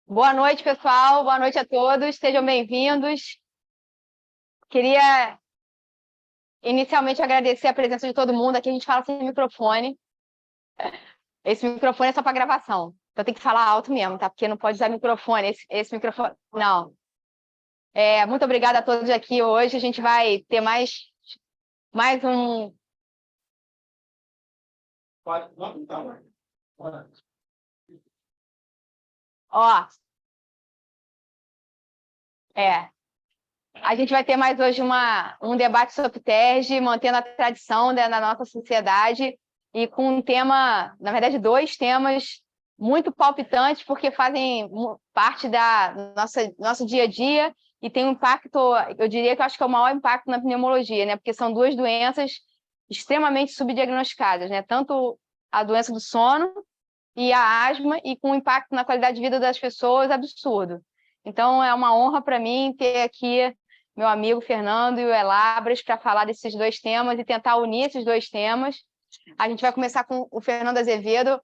Boa noite, pessoal. Boa noite a todos. Sejam bem-vindos. Queria inicialmente agradecer a presença de todo mundo. Aqui a gente fala sem microfone. Esse microfone é só para gravação. Então tem que falar alto mesmo, tá? Porque não pode usar microfone. Esse microfone. Não. Muito obrigada a todos aqui hoje. A gente vai ter mais um. Ó. A gente vai ter mais hoje um debate sobre TERJ, mantendo a tradição da nossa sociedade e com um tema, na verdade, dois temas muito palpitantes, porque fazem parte da nosso dia a dia e tem um impacto, eu diria que eu acho que é o maior impacto na pneumologia, né? Porque são duas doenças extremamente subdiagnosticadas, né? Tanto a doença do sono e a asma, e com um impacto na qualidade de vida das pessoas absurdo. Então, é uma honra para mim ter aqui meu amigo Fernando e o Elabras para falar desses dois temas e tentar unir esses dois temas. A gente vai começar com o Fernando Azevedo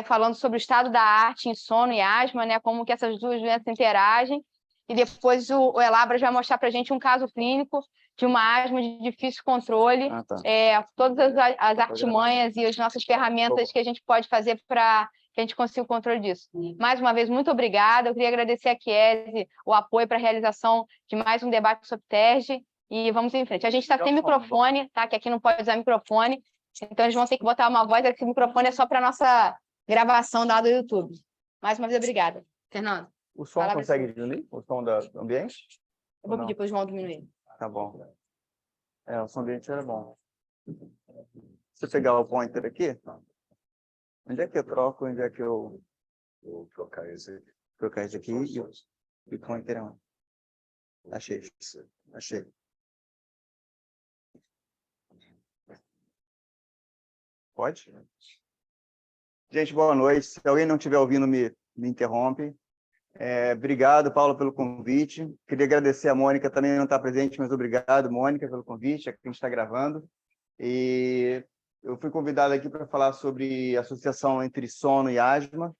falando sobre o estado da arte em sono e asma, né, como que essas duas doenças interagem, e depois o Elabras vai mostrar para a gente um caso clínico de uma asma de difícil controle, todas as artimanhas e as nossas ferramentas que a gente pode fazer para que a gente consiga o controle disso. Mais uma vez, muito obrigada. Eu queria agradecer a Chiesi o apoio para a realização de mais um debate sobre TERJ, e vamos em frente. A gente está sem microfone, tá? Que aqui não pode usar microfone, então eles vão ter que botar uma voz, esse microfone é só para a nossa gravação lá do YouTube. Mais uma vez, obrigada. Fernando. O som consegue diminuir? O som do ambiente? Eu vou pedir para o João diminuir. Tá bom. O som ambiente era bom. Se eu pegar o pointer aqui, onde é que eu troco? Onde é que eu vou trocar esse aqui e o pointer é onde? Achei. Pode? Gente, boa noite. Se alguém não estiver ouvindo, me interrompe. Obrigado, Paulo, pelo convite. Queria agradecer a Mônica, também não está presente, mas obrigado, Mônica, pelo convite, que a gente está gravando. E eu fui convidado aqui para falar sobre a associação entre sono e asma,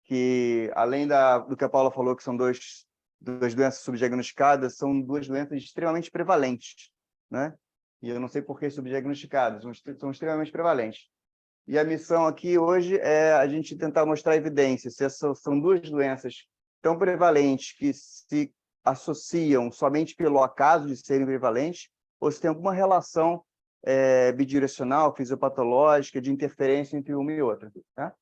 que, além do que a Paula falou, que são duas doenças subdiagnosticadas, são duas doenças extremamente prevalentes, né? E eu não sei por que subdiagnosticadas, são extremamente prevalentes. E a missão aqui hoje é a gente tentar mostrar evidências, se essas são duas doenças tão prevalentes que se associam somente pelo acaso de serem prevalentes, ou se tem alguma relação bidirecional, fisiopatológica, de interferência entre uma e outra. Tá?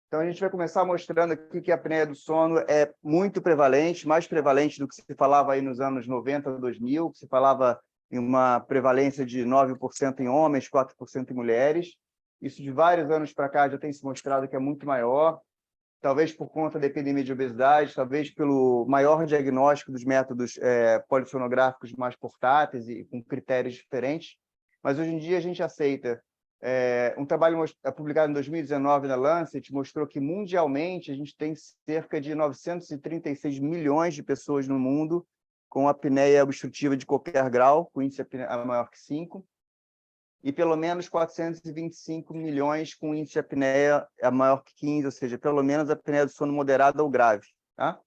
Então, a gente vai começar mostrando aqui que a apneia do sono é muito prevalente, mais prevalente do que se falava aí nos anos 90, 2000, que se falava em uma prevalência de 9% em homens, 4% em mulheres. Isso, de vários anos para cá, já tem se mostrado que é muito maior, talvez por conta da epidemia de obesidade, talvez pelo maior diagnóstico dos métodos polissonográficos mais portáteis e com critérios diferentes. Mas, hoje em dia, a gente aceita. Um trabalho publicado em 2019 na Lancet mostrou que, mundialmente, a gente tem cerca de 936 milhões de pessoas no mundo com apneia obstrutiva de qualquer grau, com índice apneia maior que 5, e pelo menos 425 milhões com índice de apneia maior que 15, ou seja, pelo menos a apneia do sono moderada ou grave. Tá?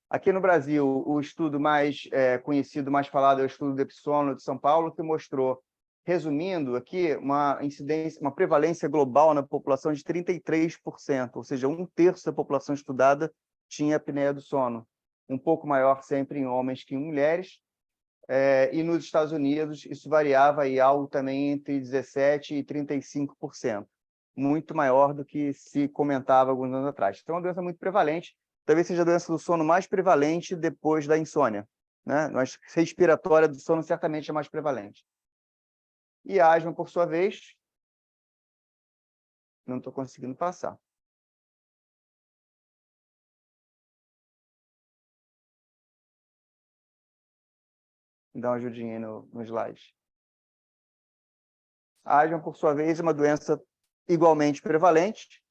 Aqui no Brasil, o estudo mais conhecido, mais falado, é o estudo do Epsono de São Paulo, que mostrou, resumindo aqui, uma prevalência global na população de 33%, ou seja, 1/3 da população estudada tinha apneia do sono. Um pouco maior sempre em homens que em mulheres, e nos Estados Unidos isso variava aí algo também entre 17% e 35%, muito maior do que se comentava alguns anos atrás. Então, é uma doença muito prevalente, talvez seja a doença do sono mais prevalente depois da insônia, né? A respiratória do sono certamente é mais prevalente. E a asma, por sua vez, não estou conseguindo passar. Dá uma ajudinha aí no slide. A asma, por sua vez, é uma doença igualmente prevalente,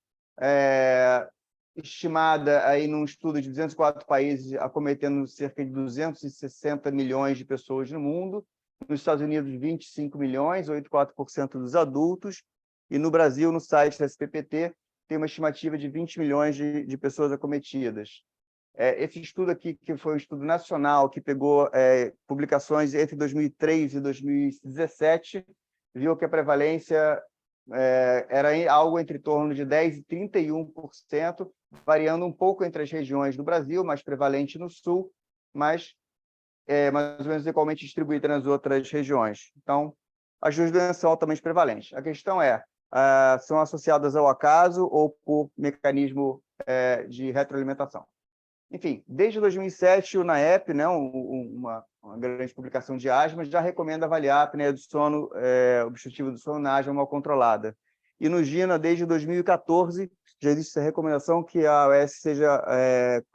estimada aí num estudo de 204 países, acometendo cerca de 260 milhões de pessoas no mundo. Nos Estados Unidos, 25 milhões, 8,4% dos adultos. E no Brasil, no site da SPPT, tem uma estimativa de 20 milhões de pessoas acometidas. Esse estudo aqui, que foi um estudo nacional, que pegou publicações entre 2003 e 2017, viu que a prevalência era algo entre torno de 10% e 31%, variando um pouco entre as regiões do Brasil, mais prevalente no sul, mas mais ou menos igualmente distribuída nas outras regiões. Então, as duas doenças são altamente prevalentes. A questão são associadas ao acaso ou por mecanismo de retroalimentação. Enfim, desde 2007, o NAEP, né, uma grande publicação de asma, já recomenda avaliar a apneia do sono obstrutiva do sono na asma mal controlada. E no GINA, desde 2014, já existe essa recomendação que a AOS seja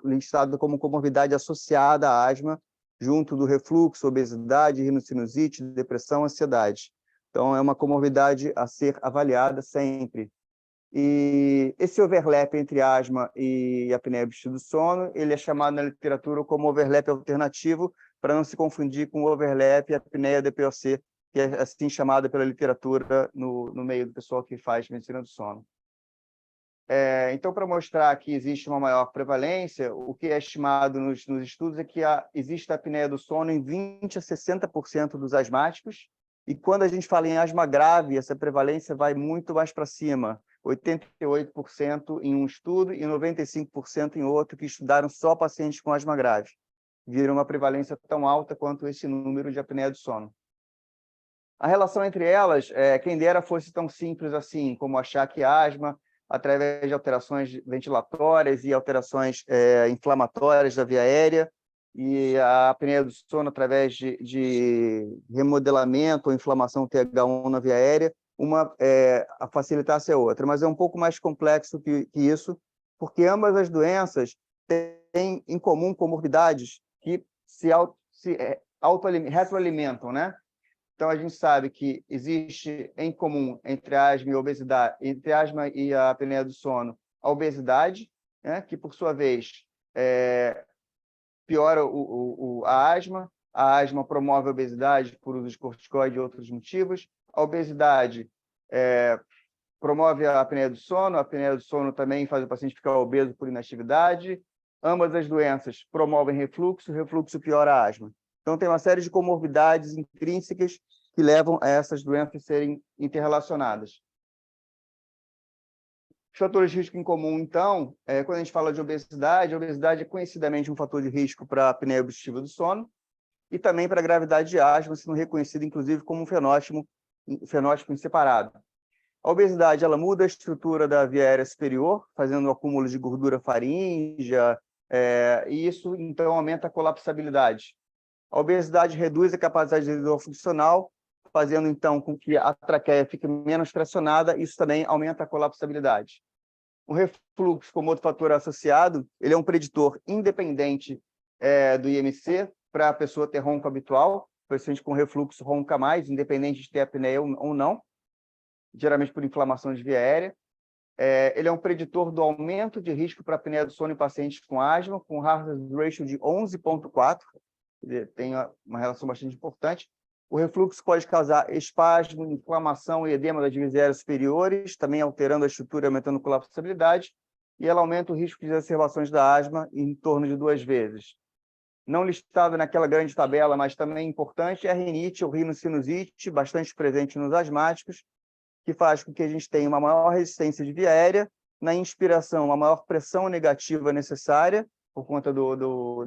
listada como comorbidade associada à asma, junto do refluxo, obesidade, rinocinusite, depressão, ansiedade. Então, é uma comorbidade a ser avaliada sempre. E esse overlap entre asma e apneia obstrutiva do sono, ele é chamado na literatura como overlap alternativo, para não se confundir com o overlap apneia DPOC, que é assim chamada pela literatura no meio do pessoal que faz medicina do sono. Então, para mostrar que existe uma maior prevalência, o que é estimado nos estudos é que existe a apneia do sono em 20% a 60% dos asmáticos, e quando a gente fala em asma grave, essa prevalência vai muito mais para cima, 88% em um estudo e 95% em outro, que estudaram só pacientes com asma grave. Viram uma prevalência tão alta quanto esse número de apneia do sono. A relação entre elas, quem dera fosse tão simples assim, como achar que a asma, através de alterações ventilatórias e alterações inflamatórias da via aérea, e a apneia do sono através de remodelamento ou inflamação TH1 na via aérea, uma a facilitasse a outra. Mas é um pouco mais complexo que isso, porque ambas as doenças têm em comum comorbidades que se retroalimentam, né? Então, a gente sabe que existe em comum entre a asma e a obesidade, entre a asma e a apneia do sono, a obesidade, né? Que, por sua vez, piora a asma promove a obesidade por uso de corticoide e outros motivos, a obesidade promove a apneia do sono também faz o paciente ficar obeso por inatividade, ambas as doenças promovem refluxo, o refluxo piora a asma. Então, tem uma série de comorbidades intrínsecas que levam a essas doenças serem interrelacionadas. Os fatores de risco em comum, então, quando a gente fala de obesidade, a obesidade é conhecidamente um fator de risco para a apneia obstrutiva do sono e também para a gravidade de asma, sendo reconhecido, inclusive, como um fenótipo em separado. A obesidade ela muda a estrutura da via aérea superior, fazendo um acúmulo de gordura faríngea, e isso, então, aumenta a colapsabilidade. A obesidade reduz a capacidade residual funcional, fazendo, então, com que a traqueia fique menos pressionada, isso também aumenta a colapsabilidade. O refluxo, como outro fator associado, ele é um preditor independente do IMC para a pessoa ter ronco habitual. O paciente com refluxo ronca mais, independente de ter apneia ou não, geralmente por inflamação de via aérea. Ele é um preditor do aumento de risco para apneia do sono em pacientes com asma, com hazard ratio de 11,4, tem uma relação bastante importante. O refluxo pode causar espasmo, inflamação e edema das vias aéreas superiores, também alterando a estrutura e aumentando a colapsabilidade, e ela aumenta o risco de exacerbações da asma em torno de 2 vezes. Não listada naquela grande tabela, mas também importante, é a rinite ou rinocinusite, bastante presente nos asmáticos, que faz com que a gente tenha uma maior resistência de via aérea, na inspiração, uma maior pressão negativa necessária, por conta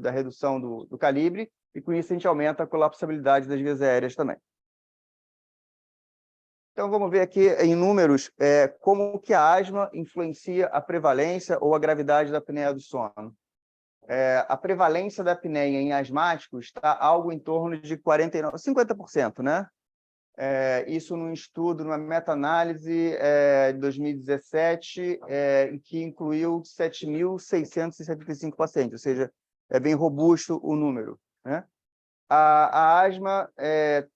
da redução do calibre, e com isso a gente aumenta a colapsabilidade das vias aéreas também. Então, vamos ver aqui em números como que a asma influencia a prevalência ou a gravidade da apneia do sono. A prevalência da apneia em asmáticos está algo em torno de 50%, né? Isso num estudo, numa meta-análise de 2017, que incluiu 7.675 pacientes, ou seja, é bem robusto o número, né? A asma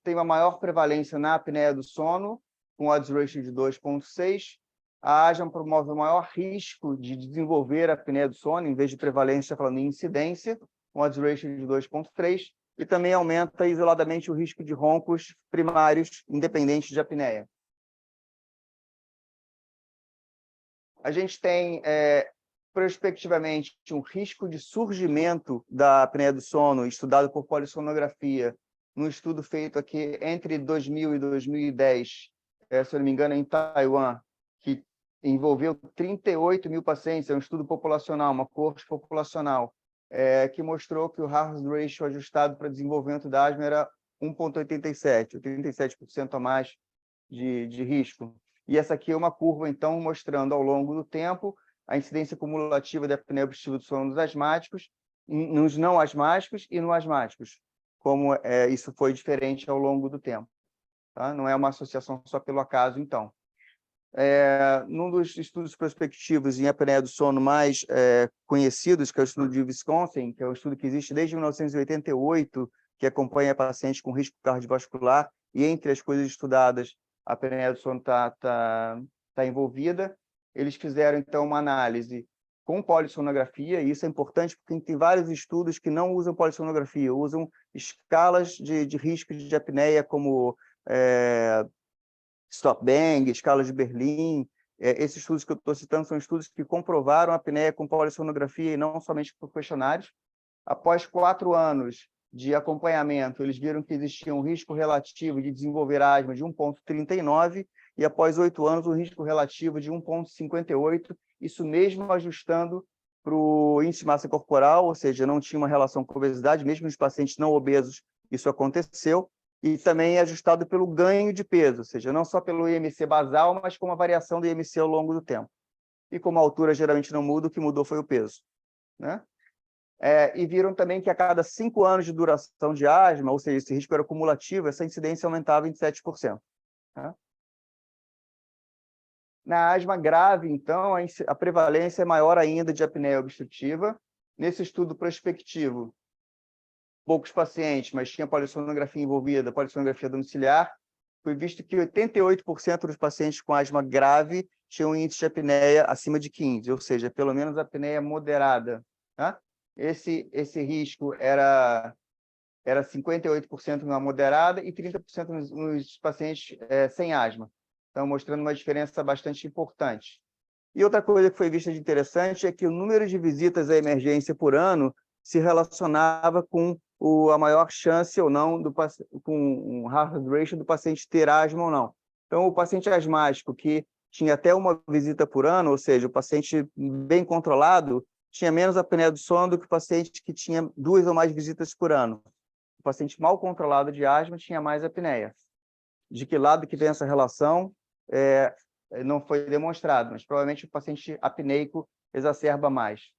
tem uma maior prevalência na apneia do sono, com odds ratio de 2,6. A asma promove o maior risco de desenvolver a apneia do sono, em vez de prevalência, falando em incidência, com odds ratio de 2,3. E também aumenta isoladamente o risco de roncos primários, independentes de apneia. a gente tem, prospectivamente, um risco de surgimento da apneia do sono, estudado por polissonografia, num estudo feito aqui entre 2000 e 2010, se eu não me engano, em Taiwan, que envolveu 38 mil pacientes, é um estudo populacional, uma coorte populacional, que mostrou que o hazard ratio ajustado para desenvolvimento da asma era 1,87, 87% a mais de risco. E essa aqui é uma curva, então, mostrando ao longo do tempo a incidência cumulativa da apneia obstrutiva do sono nos asmáticos, nos não asmáticos e no asmáticos, como isso foi diferente ao longo do tempo. Tá? Não é uma associação só pelo acaso, então. Num dos estudos prospectivos em apneia do sono mais conhecidos, que é o estudo de Wisconsin, que é um estudo que existe desde 1988, que acompanha pacientes com risco cardiovascular, e entre as coisas estudadas, a apneia do sono está envolvida. Eles fizeram, então, uma análise com polissonografia, e isso é importante porque tem vários estudos que não usam polissonografia, usam escalas de risco de apneia, como Stop Bang, escala de Berlim. Esses estudos que eu estou citando são estudos que comprovaram a apneia com polissonografia e não somente por questionários. Após 4 anos de acompanhamento, eles viram que existia um risco relativo de desenvolver asma de 1,39 e após 8 anos um risco relativo de 1,58, isso mesmo ajustando para o índice de massa corporal, ou seja, não tinha uma relação com obesidade, mesmo nos pacientes não obesos isso aconteceu, e também é ajustado pelo ganho de peso, ou seja, não só pelo IMC basal, mas com a variação do IMC ao longo do tempo. E como a altura geralmente não muda, o que mudou foi o peso, né? E viram também que a cada 5 anos de duração de asma, ou seja, esse risco era cumulativo, essa incidência aumentava em 7%. Né? Na asma grave, então, a prevalência é maior ainda de apneia obstrutiva. Nesse estudo prospectivo, poucos pacientes, mas tinha polissonografia envolvida, polissonografia domiciliar, foi visto que 88% dos pacientes com asma grave tinham um índice de apneia acima de 15, ou seja, pelo menos apneia moderada. Tá? Esse risco era 58% na moderada e 30% nos pacientes sem asma. Então, mostrando uma diferença bastante importante. E outra coisa que foi vista de interessante é que o número de visitas à emergência por ano se relacionava com a maior chance ou não com um hazard ratio do paciente ter asma ou não. Então, o paciente asmático que tinha até uma visita por ano, ou seja, o paciente bem controlado, tinha menos apneia do sono do que o paciente que tinha 2 ou mais visitas por ano. O paciente mal controlado de asma tinha mais apneia. De que lado que vem essa relação não foi demonstrado, mas provavelmente o paciente apneico exacerba mais.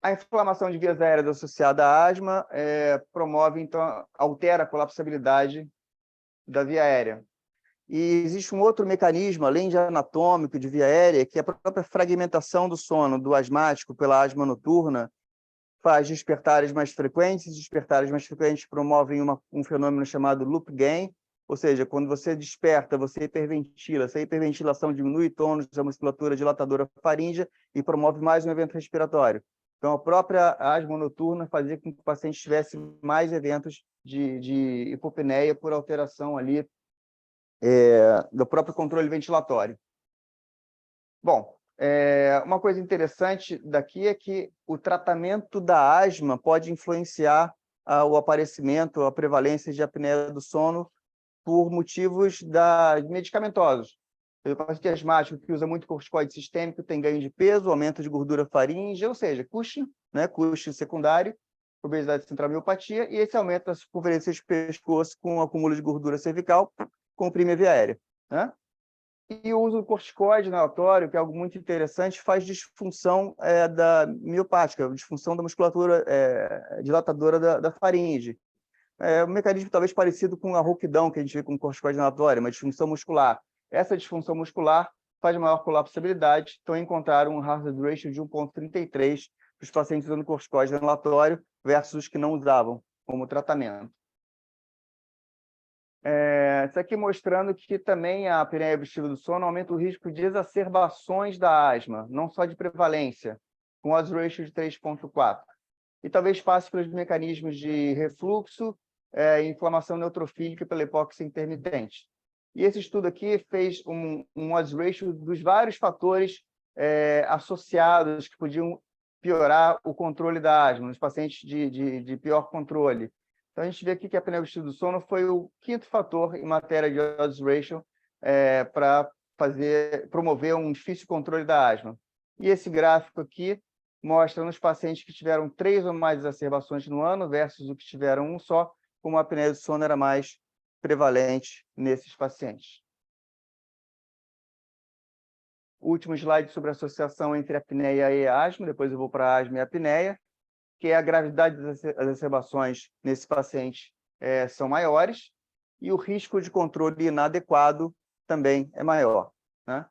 A inflamação de vias aéreas associada à asma promove, então, altera a colapsabilidade da via aérea. E existe um outro mecanismo, além de anatômico, de via aérea, que é a própria fragmentação do sono do asmático pela asma noturna faz despertares mais frequentes. Despertares mais frequentes promovem um fenômeno chamado loop gain, ou seja, quando você desperta, você hiperventila. Essa hiperventilação diminui o tônus da musculatura dilatadora faríngea e promove mais um evento respiratório. Então, a própria asma noturna fazia com que o paciente tivesse mais eventos de hipopneia por alteração ali do próprio controle ventilatório. Bom, uma coisa interessante daqui é que o tratamento da asma pode influenciar o aparecimento, a prevalência de apneia do sono por motivos medicamentosos. O paciente asmático que usa muito corticoide sistêmico tem ganho de peso, aumento de gordura faríngea, ou seja, Cushing, né? Cushing secundário, obesidade central miopatia, e esse aumento da circunferência de pescoço com acúmulo de gordura cervical comprime a via aérea. Né? E o uso do corticoide inalatório, que é algo muito interessante, faz disfunção da miopática, disfunção da musculatura dilatadora da faringe. Um mecanismo talvez parecido com a rouquidão que a gente vê com o corticoide inalatório, uma disfunção muscular. Essa disfunção muscular faz maior colapsabilidade, então encontraram um hazard ratio de 1,33 para os pacientes usando corticoide inalatório versus os que não usavam como tratamento. Isso aqui mostrando que também a apneia obstrutiva do sono aumenta o risco de exacerbações da asma, não só de prevalência, com odds ratio de 3,4. E talvez passe pelos mecanismos de refluxo e inflamação neutrofílica pela hipóxia intermitente. E esse estudo aqui fez um odds ratio dos vários fatores associados que podiam piorar o controle da asma nos pacientes de pior controle. Então, a gente vê aqui que a apneia obstrutiva do sono foi o quinto fator em matéria de odds ratio para promover um difícil controle da asma. E esse gráfico aqui mostra nos pacientes que tiveram 3 ou mais exacerbações no ano versus os que tiveram um só, como a apneia do sono era mais prevalente nesses pacientes. Último slide sobre a associação entre a apneia e a asma, depois eu vou para a asma e a apneia, que é a gravidade das exacerbações nesse paciente são maiores e o risco de controle inadequado também é maior, né?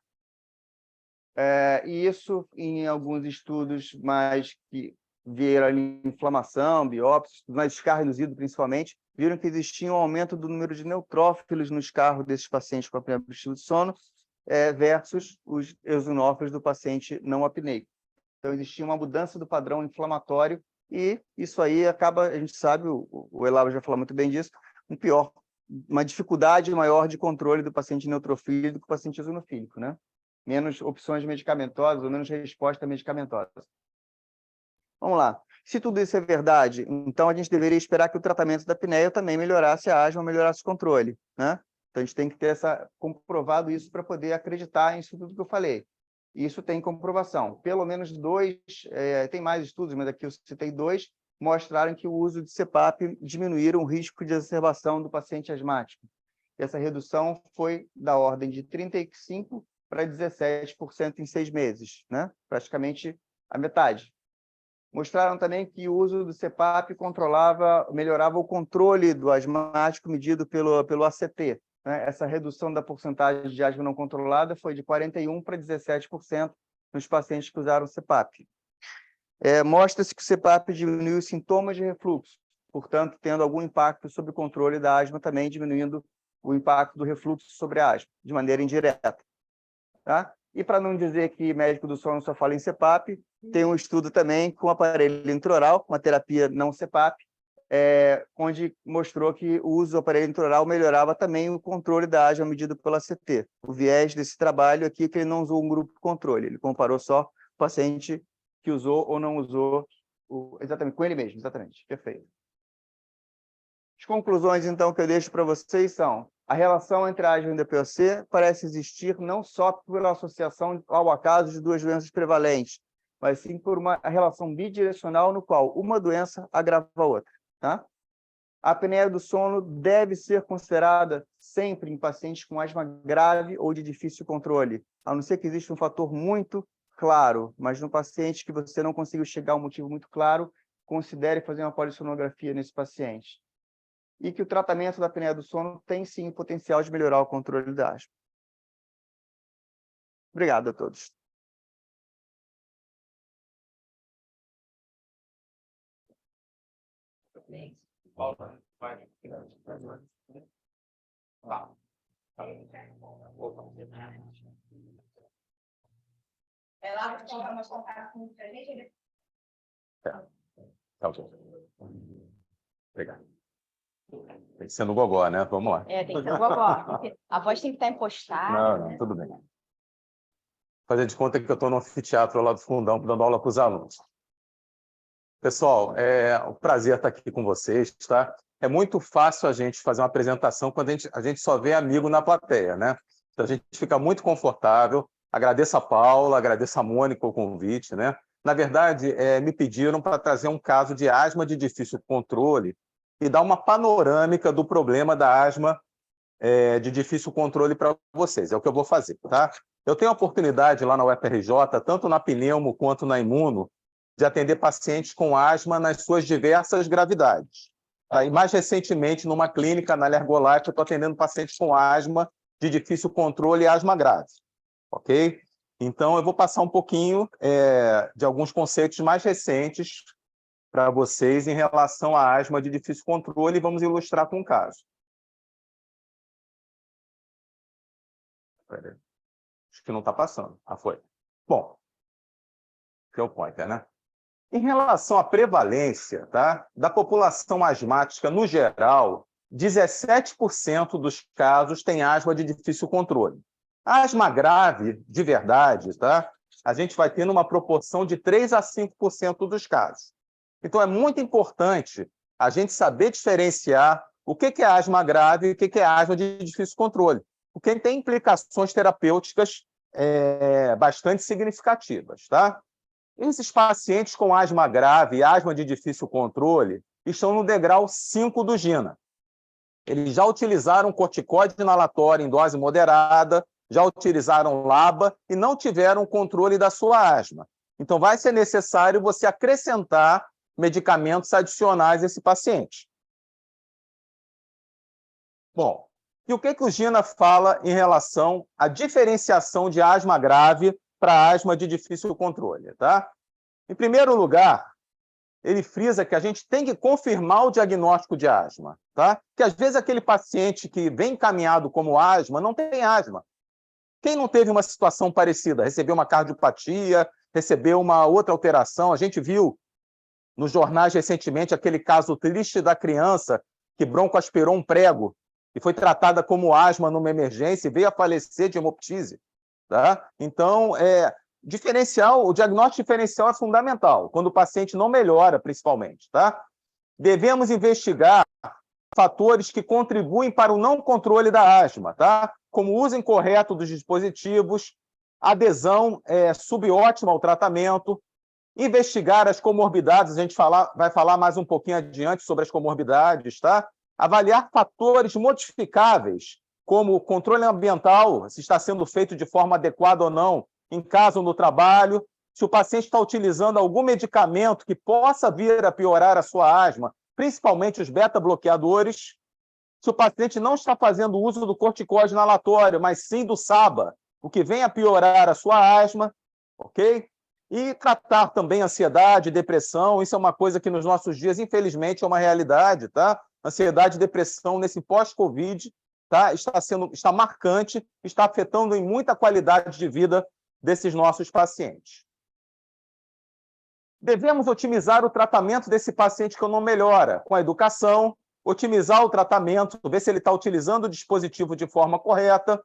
E isso, em alguns estudos mais que viram ali inflamação, biópsias, mais scar reduzido principalmente, viram que existia um aumento do número de neutrófilos no escarro desses pacientes com apneia obstrutiva do sono versus os eosinófilos do paciente não apneico. Então, existia uma mudança do padrão inflamatório e isso aí acaba, a gente sabe, o Elaba já falou muito bem disso, uma dificuldade maior de controle do paciente neutrofílico do que o paciente eosinofílico, né? Menos opções medicamentosas ou menos resposta medicamentosa. Vamos lá. Se tudo isso é verdade, então a gente deveria esperar que o tratamento da apneia também melhorasse a asma, melhorasse o controle, né? Então a gente tem que ter comprovado isso para poder acreditar nisso tudo que eu falei. Isso tem comprovação. Pelo menos 2, tem mais estudos, mas aqui eu citei 2, mostraram que o uso de CPAP diminuíram o risco de exacerbação do paciente asmático. E essa redução foi da ordem de 35% para 17% em 6 meses, né? Praticamente a metade. Mostraram também que o uso do CPAP melhorava o controle do asmático medido pelo ACT. Né? Essa redução da porcentagem de asma não controlada foi de 41% para 17% nos pacientes que usaram CPAP. Mostra-se que o CPAP diminuiu os sintomas de refluxo, portanto, tendo algum impacto sobre o controle da asma, também diminuindo o impacto do refluxo sobre a asma, de maneira indireta. Tá? E para não dizer que médico do sono só fala em CPAP, tem um estudo também com aparelho intraoral, uma terapia não CPAP, onde mostrou que o uso do aparelho intraoral melhorava também o controle da asma medido pela ACT. O viés desse trabalho aqui é que ele não usou um grupo controle, ele comparou só o paciente que usou ou não usou, exatamente, com ele mesmo, exatamente, perfeito. As conclusões, então, que eu deixo para vocês são: a relação entre a asma e o DPOC parece existir não só pela associação ao acaso de 2 doenças prevalentes, mas sim por uma relação bidirecional no qual uma doença agrava a outra. Tá? A apneia do sono deve ser considerada sempre em pacientes com asma grave ou de difícil controle, a não ser que exista um fator muito claro, mas no paciente que você não conseguiu chegar a um motivo muito claro, considere fazer uma polissonografia nesse paciente. E que o tratamento da apneia do sono tem, sim, o potencial de melhorar o controle da asma. Obrigado a todos. Tá ok. Obrigado. Tem que ser no gogó, né? Vamos lá. Tem que ser no gogó. A voz tem que estar impostada. Não, tudo bem. Fazer de conta que eu estou no anfiteatro lá do fundão, dando aula para os alunos. Pessoal, é um prazer estar aqui com vocês, tá? É muito fácil a gente fazer uma apresentação quando a gente só vê amigo na plateia, né? Então, a gente fica muito confortável. Agradeço a Paula, agradeço a Mônica o convite, né? Na verdade, me pediram para trazer um caso de asma de difícil controle e dar uma panorâmica do problema da asma de difícil controle para vocês. É o que eu vou fazer, tá? Eu tenho a oportunidade lá na UFRJ, tanto na pneumo quanto na imuno, de atender pacientes com asma nas suas diversas gravidades. Tá? E mais recentemente, numa clínica na Lergolate, eu estou atendendo pacientes com asma de difícil controle e asma grave. Ok? Então, eu vou passar um pouquinho de alguns conceitos mais recentes para vocês em relação à asma de difícil controle e vamos ilustrar com um caso. Acho que não está passando. Ah, foi. Bom, que é o pointer, né? Em relação à prevalência, tá, da população asmática no geral, 17% dos casos têm asma de difícil controle. A asma grave, de verdade, tá? A gente vai ter numa proporção de 3 a 5% dos casos. Então, é muito importante a gente saber diferenciar o que é asma grave e o que é asma de difícil controle, porque tem implicações terapêuticas bastante significativas, tá? Esses pacientes com asma grave e asma de difícil controle estão no degrau 5 do GINA. Eles já utilizaram corticoide inalatório em dose moderada, já utilizaram LABA e não tiveram controle da sua asma. Então, vai ser necessário você acrescentar medicamentos adicionais a esse paciente. Bom, e o que o GINA fala em relação à diferenciação de asma grave para asma de difícil controle, tá? Em primeiro lugar, ele frisa que a gente tem que confirmar o diagnóstico de asma, tá? Que às vezes aquele paciente que vem encaminhado como asma não tem asma. Quem não teve uma situação parecida? Recebeu uma cardiopatia, recebeu uma outra alteração. A gente viu nos jornais recentemente aquele caso triste da criança que broncoaspirou um prego e foi tratada como asma numa emergência e veio a falecer de hemoptise, tá? Então, o diagnóstico diferencial é fundamental, quando o paciente não melhora, principalmente, tá? Devemos investigar fatores que contribuem para o não controle da asma, tá? Como o uso incorreto dos dispositivos, adesão subótima ao tratamento, investigar as comorbidades, a gente vai falar mais um pouquinho adiante sobre as comorbidades, tá? Avaliar fatores modificáveis, como o controle ambiental, se está sendo feito de forma adequada ou não, em casa ou no trabalho, se o paciente está utilizando algum medicamento que possa vir a piorar a sua asma, principalmente os beta-bloqueadores, se o paciente não está fazendo uso do corticoide inalatório, mas sim do SABA, o que vem a piorar a sua asma, ok? E tratar também ansiedade, depressão, isso é uma coisa que nos nossos dias, infelizmente, é uma realidade, tá? Ansiedade e depressão nesse pós-Covid, tá? Está marcante, está afetando em muita qualidade de vida desses nossos pacientes. Devemos otimizar o tratamento desse paciente que não melhora, com a educação, otimizar o tratamento, ver se ele está utilizando o dispositivo de forma correta,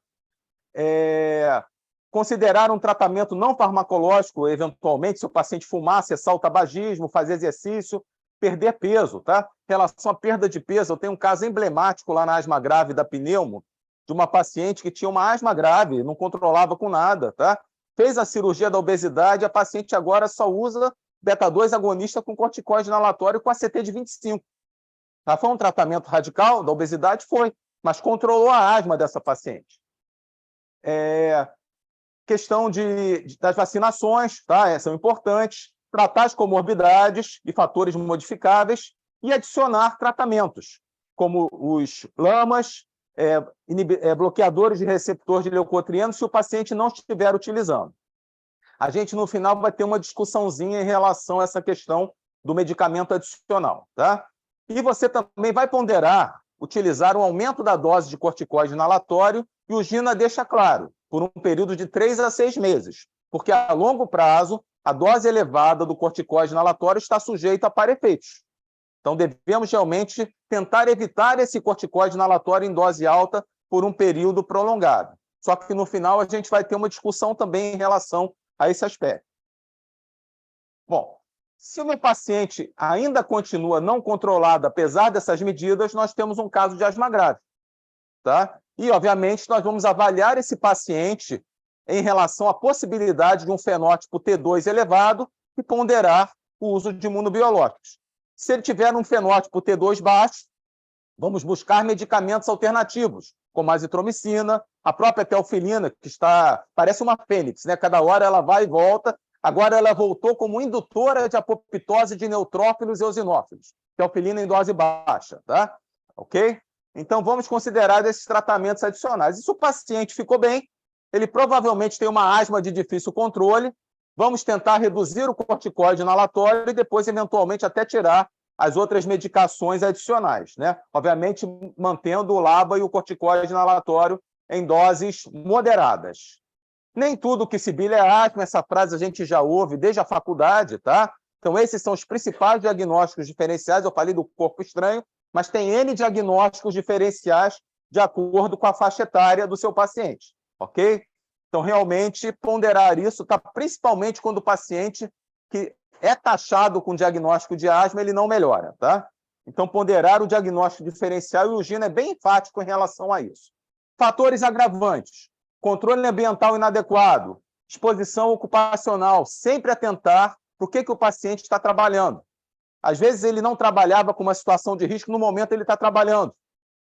considerar um tratamento não farmacológico, eventualmente, se o paciente fumar, cessar o tabagismo, fazer exercício, perder peso, tá? Em relação à perda de peso, eu tenho um caso emblemático lá na asma grave da pneumo, de uma paciente que tinha uma asma grave, não controlava com nada, tá? Fez a cirurgia da obesidade, a paciente agora só usa beta-2 agonista com corticoide inalatório com ACT de 25. Tá? Foi um tratamento radical da obesidade? Foi, mas controlou a asma dessa paciente. Questão das vacinações, tá? São importantes. Tratar as comorbidades e fatores modificáveis e adicionar tratamentos, como os LAMAs, bloqueadores de receptor de leucotrieno, se o paciente não estiver utilizando. A gente, no final, vai ter uma discussãozinha em relação a essa questão do medicamento adicional, tá? E você também vai ponderar utilizar um aumento da dose de corticoide inalatório, e o GINA deixa claro, por um período de 3 a 6 meses, porque a longo prazo, a dose elevada do corticoide inalatório está sujeita a para-efeitos. Então, devemos realmente tentar evitar esse corticoide inalatório em dose alta por um período prolongado. Só que, no final, a gente vai ter uma discussão também em relação a esse aspecto. Bom, se o meu paciente ainda continua não controlado, apesar dessas medidas, nós temos um caso de asma grave, tá? E, obviamente, nós vamos avaliar esse paciente em relação à possibilidade de um fenótipo T2 elevado e ponderar o uso de imunobiológicos. Se ele tiver um fenótipo T2 baixo, vamos buscar medicamentos alternativos, como a azitromicina, a própria teofilina, que parece uma fênix, né? Cada hora ela vai e volta. Agora ela voltou como indutora de apoptose de neutrófilos e eosinófilos. Teofilina em dose baixa, tá? Ok? Então, vamos considerar esses tratamentos adicionais. E se o paciente ficou bem, ele provavelmente tem uma asma de difícil controle, vamos tentar reduzir o corticoide inalatório e depois, eventualmente, até tirar as outras medicações adicionais, né? Obviamente, mantendo o LABA e o corticoide inalatório em doses moderadas. Nem tudo que sibila é asma, essa frase a gente já ouve desde a faculdade, tá? Então, esses são os principais diagnósticos diferenciais. Eu falei do corpo estranho, mas tem N diagnósticos diferenciais de acordo com a faixa etária do seu paciente, ok? Então, realmente, ponderar isso, tá? Principalmente quando o paciente que é taxado com diagnóstico de asma, ele não melhora, tá? Então, ponderar o diagnóstico diferencial, e o Gino é bem enfático em relação a isso. Fatores agravantes: controle ambiental inadequado, exposição ocupacional, sempre atentar para o que o paciente está trabalhando. Às vezes, ele não trabalhava com uma situação de risco, no momento ele está trabalhando.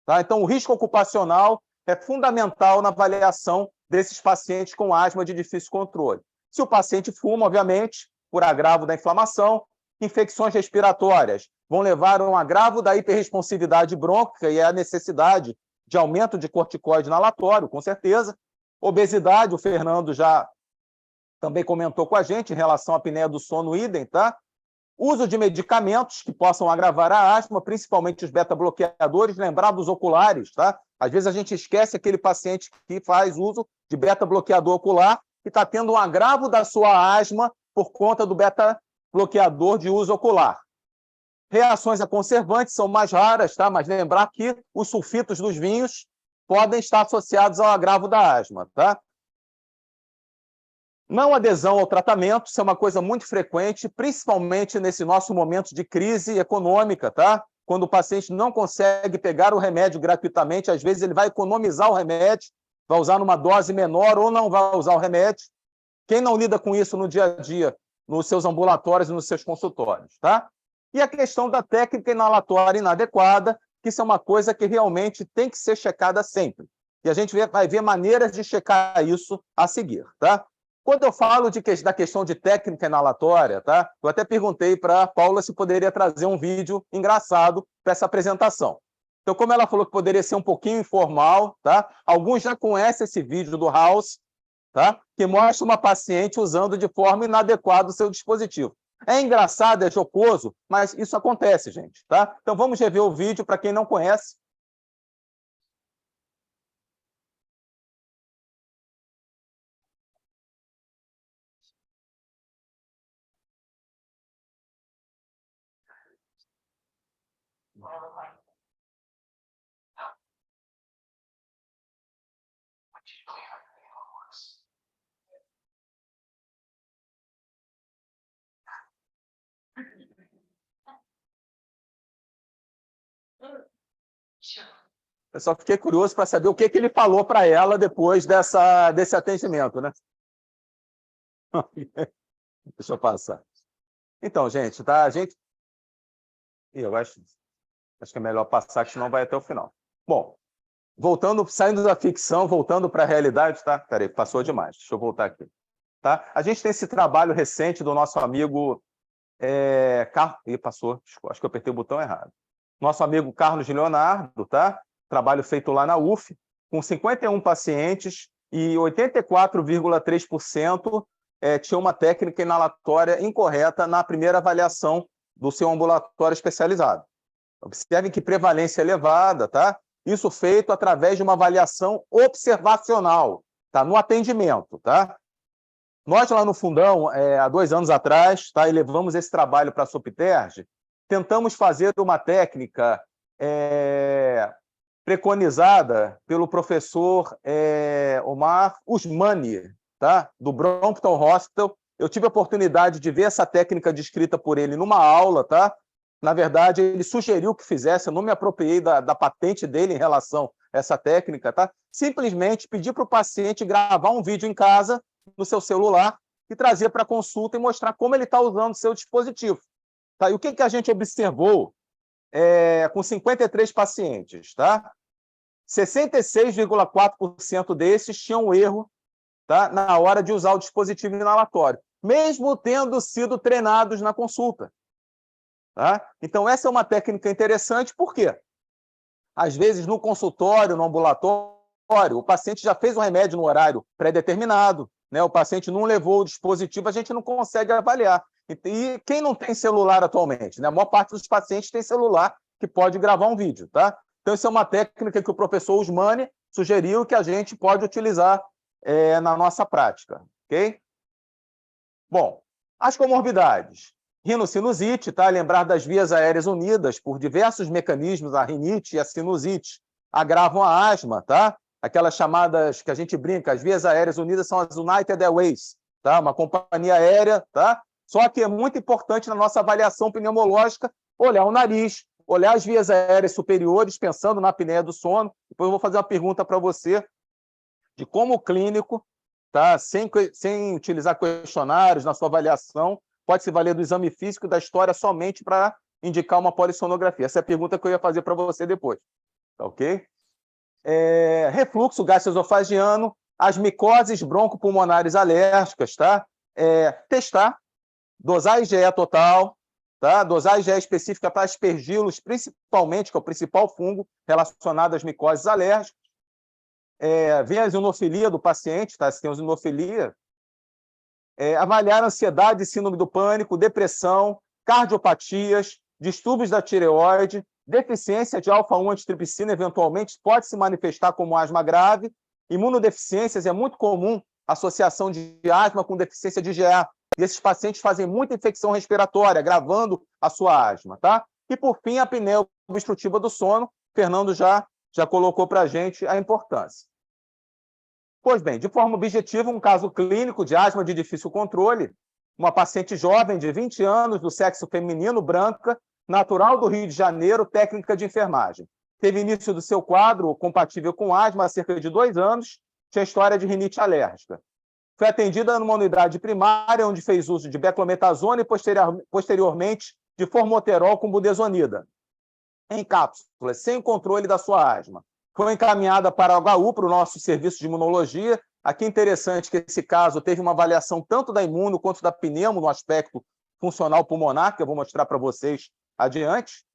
Tá? Então, o risco ocupacional é fundamental na avaliação desses pacientes com asma de difícil controle. Se o paciente fuma, obviamente, por agravo da inflamação, infecções respiratórias vão levar a um agravo da hiperresponsividade brônquica e a necessidade de aumento de corticoide inalatório, com certeza. Obesidade, o Fernando já também comentou com a gente em relação à apneia do sono, idem, tá? Uso de medicamentos que possam agravar a asma, principalmente os beta-bloqueadores, lembrar dos oculares, tá? Às vezes a gente esquece aquele paciente que faz uso de beta-bloqueador ocular e está tendo um agravo da sua asma por conta do beta-bloqueador de uso ocular. Reações a conservantes são mais raras, tá? Mas lembrar que os sulfitos dos vinhos podem estar associados ao agravo da asma, tá? Não adesão ao tratamento, isso é uma coisa muito frequente, principalmente nesse nosso momento de crise econômica, tá? Quando o paciente não consegue pegar o remédio gratuitamente, às vezes ele vai economizar o remédio, vai usar numa dose menor ou não vai usar o remédio. Quem não lida com isso no dia a dia, nos seus ambulatórios e nos seus consultórios, tá? E a questão da técnica inalatória inadequada, que isso é uma coisa que realmente tem que ser checada sempre. E a gente vai ver maneiras de checar isso a seguir, tá? Quando eu falo da questão de técnica inalatória, tá? Eu até perguntei para a Paula se poderia trazer um vídeo engraçado para essa apresentação. Então, como ela falou que poderia ser um pouquinho informal, tá? Alguns já conhecem esse vídeo do House, tá? Que mostra uma paciente usando de forma inadequada o seu dispositivo. É engraçado, é jocoso, mas isso acontece, gente, tá? Então, vamos rever o vídeo para quem não conhece. Eu só fiquei curioso para saber o que ele falou para ela depois desse atendimento, né? Deixa eu passar. Então, gente, tá? Eu acho que é melhor passar, que senão vai até o final. Bom, saindo da ficção, voltando para a realidade, tá? Peraí, passou demais. Deixa eu voltar aqui. Tá? A gente tem esse trabalho recente do nosso amigo... passou. Acho que eu apertei o botão errado. Nosso amigo Carlos Leonardo, tá? Trabalho feito lá na UF, com 51 pacientes e 84,3% tinha uma técnica inalatória incorreta na primeira avaliação do seu ambulatório especializado. Observem que prevalência elevada, tá? Isso feito através de uma avaliação observacional, tá? No atendimento, tá? Nós, lá no Fundão, há 2 anos atrás, tá? E levamos esse trabalho para a Sopterge, tentamos fazer uma técnica preconizada pelo professor Omar Usmani, tá? Do Brompton Hospital. Eu tive a oportunidade de ver essa técnica descrita por ele numa aula, tá? Na verdade, ele sugeriu que fizesse, eu não me apropriei da patente dele em relação a essa técnica, tá? Simplesmente pedir para o paciente gravar um vídeo em casa, no seu celular, e trazer para a consulta e mostrar como ele está usando o seu dispositivo. Tá? E o que a gente observou com 53 pacientes? Tá? 66,4% desses tinham erro, tá? Na hora de usar o dispositivo inalatório, mesmo tendo sido treinados na consulta. Tá? Então, essa é uma técnica interessante, por quê? Às vezes, no consultório, no ambulatório, o paciente já fez o remédio no horário pré-determinado, né? O paciente não levou o dispositivo, a gente não consegue avaliar. E quem não tem celular atualmente? Né? A maior parte dos pacientes tem celular que pode gravar um vídeo. Tá? Então, isso é uma técnica que o professor Usmani sugeriu que a gente pode utilizar na nossa prática. Okay? Bom, as comorbidades. Rinocinusite, tá? Lembrar das vias aéreas unidas por diversos mecanismos, a rinite e a sinusite agravam a asma, tá? Aquelas chamadas que a gente brinca, as vias aéreas unidas são as United Airways, tá? Uma companhia aérea, tá? Só que é muito importante na nossa avaliação pneumológica olhar o nariz, olhar as vias aéreas superiores, pensando na apneia do sono. Depois eu vou fazer uma pergunta para você de como o clínico, tá? Sem utilizar questionários na sua avaliação, pode se valer do exame físico da história somente para indicar uma polissonografia. Essa é a pergunta que eu ia fazer para você depois. Tá ok? Refluxo gastroesofagiano, as micoses broncopulmonares alérgicas, tá? Testar, dosar IgE total, tá? Dosar IgE específica para aspergilos, principalmente, que é o principal fungo relacionado às micoses alérgicas. Ver a eosinofilia do paciente, tá? Se tem eosinofilia. Avaliar ansiedade, síndrome do pânico, depressão, cardiopatias, distúrbios da tireoide, deficiência de alfa-1 antitripsina, eventualmente, pode se manifestar como asma grave. Imunodeficiências, é muito comum associação de asma com deficiência de IgA. E esses pacientes fazem muita infecção respiratória, agravando a sua asma, tá? E, por fim, a apneia obstrutiva do sono. Fernando já colocou para a gente a importância. Pois bem, de forma objetiva, um caso clínico de asma de difícil controle, uma paciente jovem de 20 anos, do sexo feminino, branca, natural do Rio de Janeiro, técnica de enfermagem. Teve início do seu quadro compatível com asma há cerca de 2 anos, tinha história de rinite alérgica. Foi atendida numa unidade primária, onde fez uso de beclometasona e, posteriormente, de formoterol com budesonida, em cápsulas, sem controle da sua asma. Foi encaminhada para o HU, para o nosso serviço de imunologia. Aqui é interessante que esse caso teve uma avaliação tanto da imuno quanto da pneumo no aspecto funcional pulmonar, que eu vou mostrar para vocês adiante.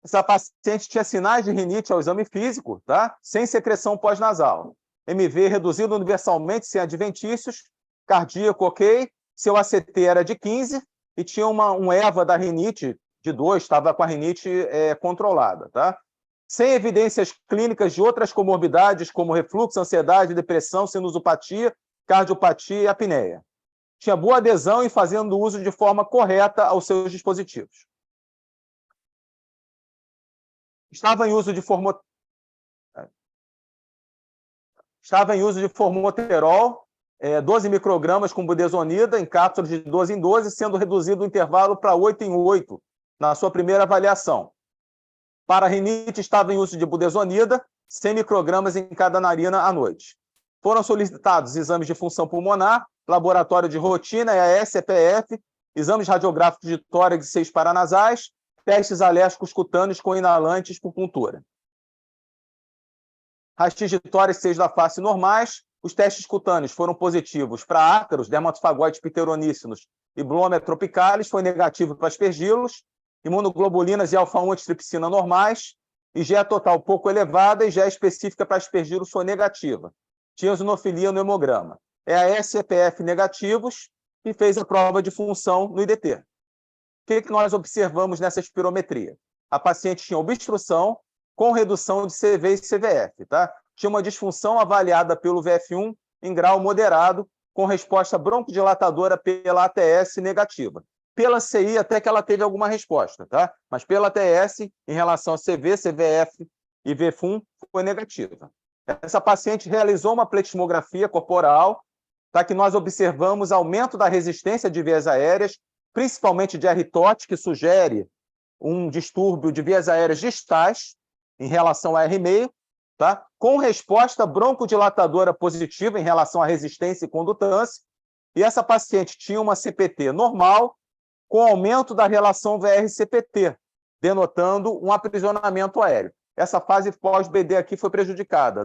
Essa paciente tinha sinais de rinite ao exame físico, tá? Sem secreção pós-nasal. MV reduzido universalmente, sem adventícios, cardíaco ok, seu ACT era de 15 e tinha um EVA da rinite de 2, estava com a rinite controlada, tá? Sem evidências clínicas de outras comorbidades, como refluxo, ansiedade, depressão, sinusopatia, cardiopatia e apneia. Tinha boa adesão e fazendo uso de forma correta aos seus dispositivos. Estava em uso de formoterol, 12 microgramas com budesonida, em cápsulas de 12 em 12, sendo reduzido o intervalo para 8 em 8, na sua primeira avaliação. Para a rinite, estava em uso de budesonida, 100 microgramas em cada narina à noite. Foram solicitados exames de função pulmonar, laboratório de rotina, EAS, EPF, exames radiográficos de tórax e seios paranasais, testes alérgicos cutâneos com inalantes por puntura. Rastis de tórax e seios da face normais. Os testes cutâneos foram positivos para ácaros, dermatofagoides pteroníceos e Blomia tropicalis, foi negativo para aspergilos, imunoglobulinas e alfa-1 antitripsina normais, IgE total pouco elevada e IgE específica para aspergilos foi negativa. Tinha eosinofilia no hemograma. EAS e EPF negativos e fez a prova de função no IDT. O que nós observamos nessa espirometria? A paciente tinha obstrução com redução de CV e CVF, tá? Tinha uma disfunção avaliada pelo VF1 em grau moderado, com resposta broncodilatadora pela ATS negativa. Pela CI, até que ela teve alguma resposta, tá? Mas pela ATS, em relação a CV, CVF e VF1, foi negativa. Essa paciente realizou uma pletismografia corporal, tá? Que nós observamos aumento da resistência de vias aéreas, principalmente de R-TOT, que sugere um distúrbio de vias aéreas distais, em relação a R-meio, tá? Com resposta broncodilatadora positiva em relação à resistência e condutância, e essa paciente tinha uma CPT normal, com aumento da relação VR-CPT, denotando um aprisionamento aéreo. Essa fase pós-BD aqui foi prejudicada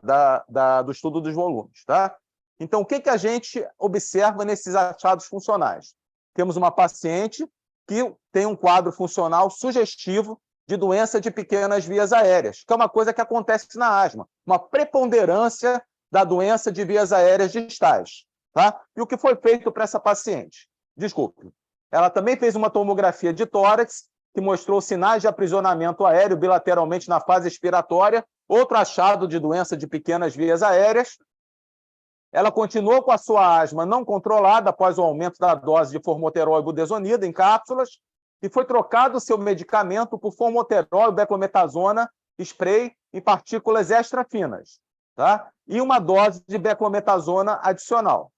do estudo dos volumes, tá? Então, o que a gente observa nesses achados funcionais? Temos uma paciente que tem um quadro funcional sugestivo de doença de pequenas vias aéreas, que é uma coisa que acontece na asma, uma preponderância da doença de vias aéreas distais, tá? E o que foi feito para essa paciente? Desculpe. Ela também fez uma tomografia de tórax, que mostrou sinais de aprisionamento aéreo bilateralmente na fase expiratória, outro achado de doença de pequenas vias aéreas, ela continuou com a sua asma não controlada após o aumento da dose de formoterol e budesonida em cápsulas e foi trocado o seu medicamento por formoterol e beclometasona spray em partículas extra finas, tá? E uma dose de beclometasona adicional.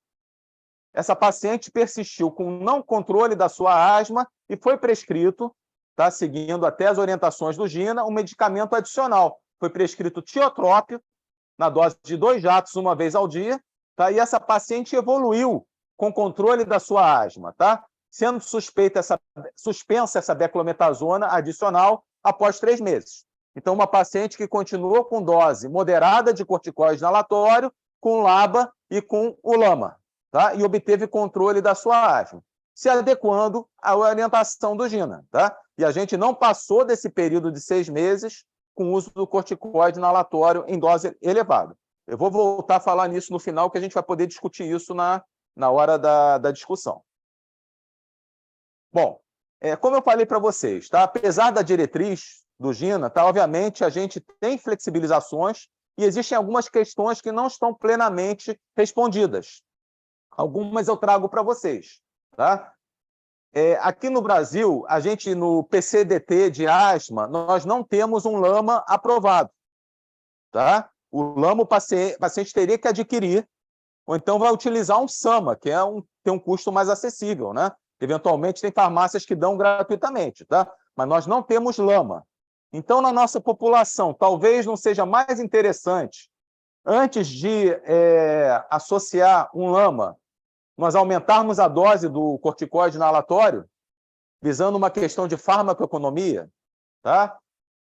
Essa paciente persistiu com não controle da sua asma e foi prescrito, tá, seguindo até as orientações do GINA, um medicamento adicional. Foi prescrito tiotrópico, na dose de 2 jatos uma vez ao dia, tá? E essa paciente evoluiu com controle da sua asma, tá? Sendo suspensa essa beclometasona adicional após 3 meses. Então, uma paciente que continuou com dose moderada de corticoide inalatório, com LABA e com o LAMA, tá? E obteve controle da sua asma, se adequando à orientação do GINA, tá? E a gente não passou desse período de 6 meses com o uso do corticoide inalatório em dose elevada. Eu vou voltar a falar nisso no final, que a gente vai poder discutir isso na hora da discussão. Bom, como eu falei para vocês, tá? Apesar da diretriz do GINA, tá? Obviamente a gente tem flexibilizações e existem algumas questões que não estão plenamente respondidas. Algumas eu trago para vocês, tá? Aqui no Brasil, a gente, no PCDT de asma, nós não temos um LAMA aprovado, tá? O LAMA o paciente teria que adquirir, ou então vai utilizar um SAMA, que tem um custo mais acessível, né? Eventualmente, tem farmácias que dão gratuitamente, tá? Mas nós não temos LAMA. Então, na nossa população, talvez não seja mais interessante, antes de associar um LAMA, nós aumentarmos a dose do corticoide inalatório, visando uma questão de farmacoeconomia, tá?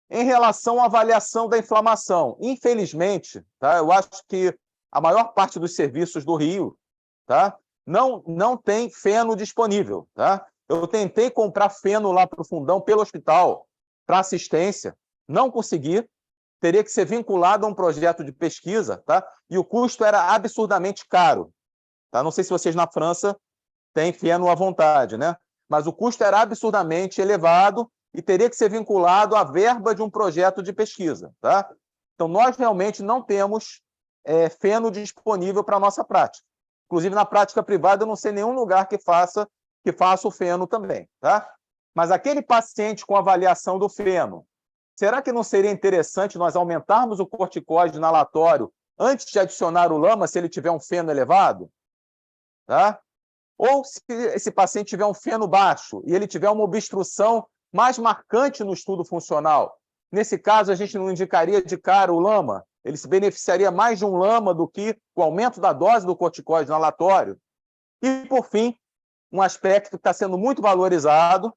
Em relação à avaliação da inflamação, infelizmente, tá? Eu acho que a maior parte dos serviços do Rio, tá? Não tem feno disponível, tá? Eu tentei comprar feno lá para o Fundão, pelo hospital, para assistência, não consegui, teria que ser vinculado a um projeto de pesquisa, tá? E o custo era absurdamente caro. Tá? Não sei se vocês na França têm feno à vontade, né? Mas o custo era absurdamente elevado e teria que ser vinculado à verba de um projeto de pesquisa, tá? Então, nós realmente não temos feno disponível para a nossa prática. Inclusive, na prática privada, eu não sei nenhum lugar que faça o feno também, tá? Mas aquele paciente com avaliação do feno, será que não seria interessante nós aumentarmos o corticoide inalatório antes de adicionar o LAMA, se ele tiver um feno elevado? Tá? Ou se esse paciente tiver um feno baixo e ele tiver uma obstrução mais marcante no estudo funcional, nesse caso, a gente não indicaria de cara o LAMA, ele se beneficiaria mais de um LAMA do que o aumento da dose do corticoide inalatório. E, por fim, um aspecto que está sendo muito valorizado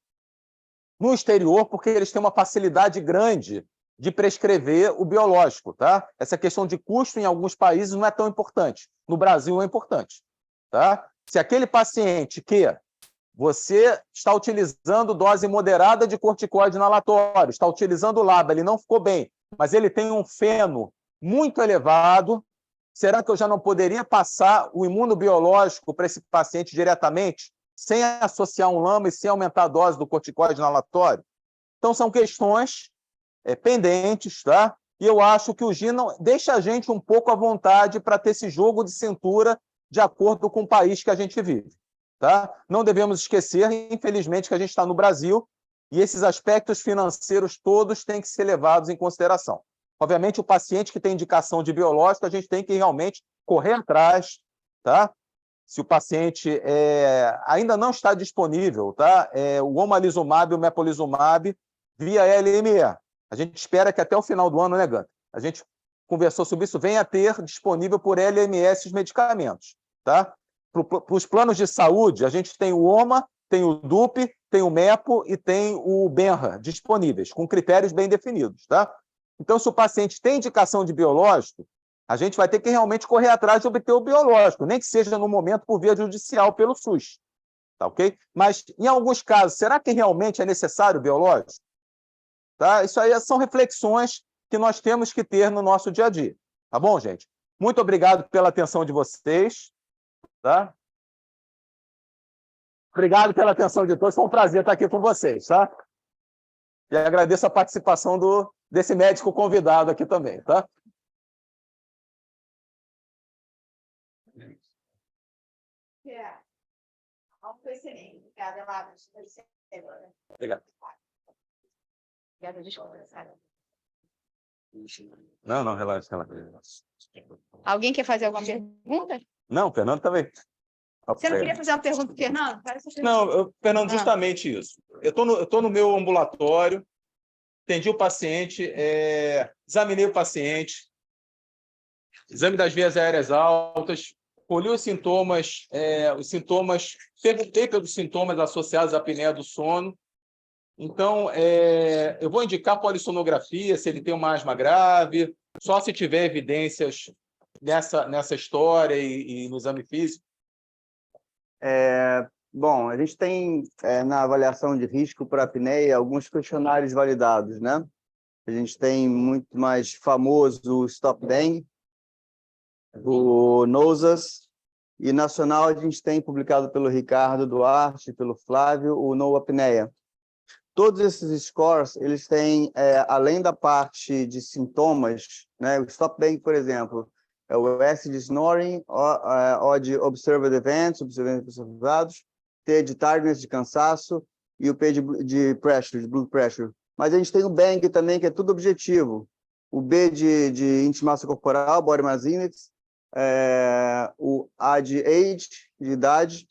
no exterior, porque eles têm uma facilidade grande de prescrever o biológico, tá? Essa questão de custo em alguns países não é tão importante. No Brasil é importante, tá? Se aquele paciente que você está utilizando dose moderada de corticoide inalatório, está utilizando o LABA, ele não ficou bem, mas ele tem um feno muito elevado, será que eu já não poderia passar o imunobiológico para esse paciente diretamente, sem associar um LAMA e sem aumentar a dose do corticoide inalatório? Então, são questões pendentes, tá? E eu acho que o GINA deixa a gente um pouco à vontade para ter esse jogo de cintura de acordo com o país que a gente vive, tá? Não devemos esquecer, infelizmente, que a gente está no Brasil e esses aspectos financeiros todos têm que ser levados em consideração. Obviamente, o paciente que tem indicação de biológico, a gente tem que realmente correr atrás, tá? Se o paciente ainda não está disponível, tá? O omalizumab e o mepolizumab via LME. A gente espera que até o final do ano, né, Ganta? A gente conversou sobre isso, venha a ter disponível por LME esses medicamentos, tá? Para os planos de saúde, a gente tem o OMA, tem o DUP, tem o MEPO e tem o BENRA disponíveis, com critérios bem definidos, tá? Então, se o paciente tem indicação de biológico, a gente vai ter que realmente correr atrás de obter o biológico, nem que seja no momento por via judicial pelo SUS, tá ok? Mas, em alguns casos, será que realmente é necessário o biológico? Tá? Isso aí são reflexões que nós temos que ter no nosso dia a dia, tá bom, gente? Muito obrigado pela atenção de vocês, tá? Obrigado pela atenção de todos, foi um prazer estar aqui com vocês, tá? E agradeço a participação desse médico convidado aqui também, tá? Obrigada, Elabra. Obrigado. Obrigada, desculpa, Sara. Não, relaxa. Alguém quer fazer alguma pergunta? Não, Fernando também. Você não queria fazer uma pergunta para o Fernando? Não, Fernando, justamente isso. Eu estou no meu ambulatório, atendi o paciente, examinei o paciente, exame das vias aéreas altas, colhi os sintomas, perguntei pelos sintomas associados à apneia do sono. Então, eu vou indicar polissonografia, se ele tem uma asma grave, só se tiver evidências nessa história e no exame físico. Bom, a gente tem na avaliação de risco para apneia alguns questionários validados, né? A gente tem muito mais famoso o Stop Bang, o NOSAS, e nacional a gente tem publicado pelo Ricardo Duarte, pelo Flávio, o No Apneia. Todos esses scores, eles têm, além da parte de sintomas, né? O Stop Bang, por exemplo, é o S de snoring, O de observed events, observados, T de tardiness, de cansaço, e o P de pressure, de blood pressure. Mas a gente tem o Bang também, que é tudo objetivo. O B de índice de massa corporal, body mass index, o A de age, de idade,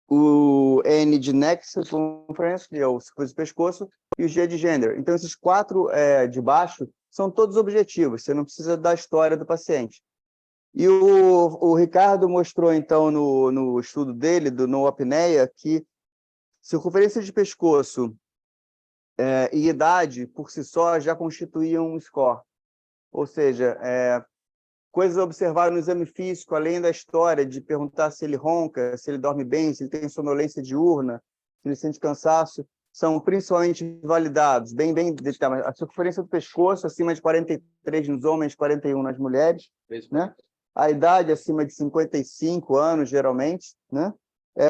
o N de neck circumference, que é o circunferência do pescoço, e o G de gender. Então, esses 4 de baixo são todos objetivos, você não precisa da história do paciente. E o Ricardo mostrou, então, no estudo dele, do No Apneia, que circunferência de pescoço e idade, por si só, já constituíam um score. Ou seja, coisas observadas no exame físico, além da história de perguntar se ele ronca, se ele dorme bem, se ele tem sonolência diurna, se ele sente cansaço, são principalmente validados, bem detalhados. A circunferência do pescoço acima de 43 nos homens, 41 nas mulheres, né? A idade acima de 55 anos, geralmente, né?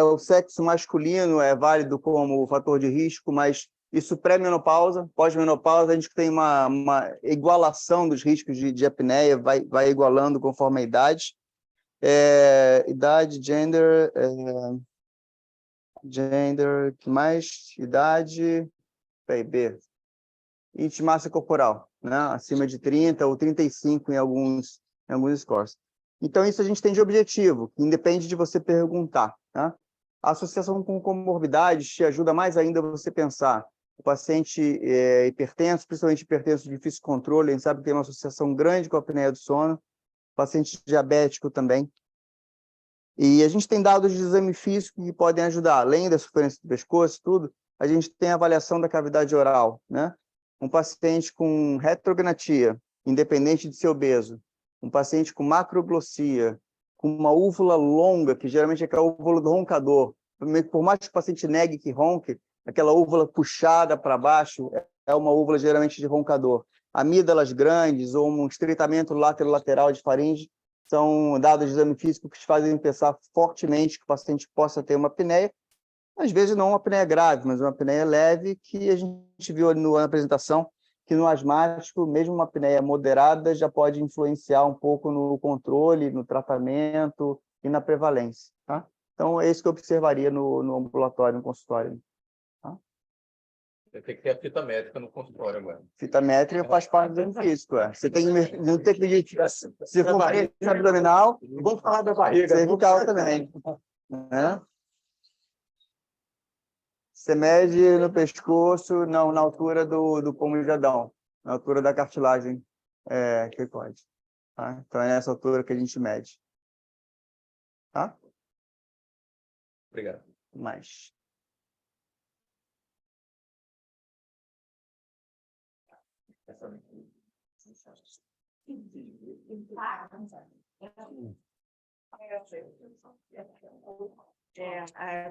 O sexo masculino é válido como fator de risco, mas isso pré-menopausa, pós-menopausa, a gente tem uma igualação dos riscos de apneia, vai igualando conforme a idade. Idade, gender, que mais? Idade, B. Índice de massa corporal, né? Acima de 30 ou 35 em alguns scores. Então, isso a gente tem de objetivo, que independe de você perguntar, tá? A associação com comorbidades te ajuda mais ainda a você pensar. O paciente hipertenso, principalmente hipertenso de difícil controle, a gente sabe que tem uma associação grande com a apneia do sono, paciente diabético também. E a gente tem dados de exame físico que podem ajudar, além da circunferência do pescoço, tudo, a gente tem a avaliação da cavidade oral, né? Um paciente com retrognatia, independente de ser obeso, um paciente com macroglossia, com uma úvula longa, que geralmente é a úvula do roncador, por mais que o paciente negue que ronque, aquela úvula puxada para baixo é uma úvula geralmente de roncador. Amígdalas grandes ou um estreitamento lateral de faringe são dados de exame físico que te fazem pensar fortemente que o paciente possa ter uma apneia, às vezes não uma apneia grave, mas uma apneia leve, que a gente viu na apresentação que no asmático, mesmo uma apneia moderada, já pode influenciar um pouco no controle, no tratamento e na prevalência. Tá? Então, é isso que eu observaria no ambulatório, no consultório. Tá? Tem que ter a fita métrica no consultório agora. Fita métrica faz parte do exame físico. Você tem que não ter que circunferência abdominal. Vamos falar da barriga. Cervical também. Né? Você mede no pescoço, não, na altura do pomo de Adão, na altura da cartilagem que pode. Tá? Então, é nessa altura que a gente mede. Tá? Obrigado. Mais.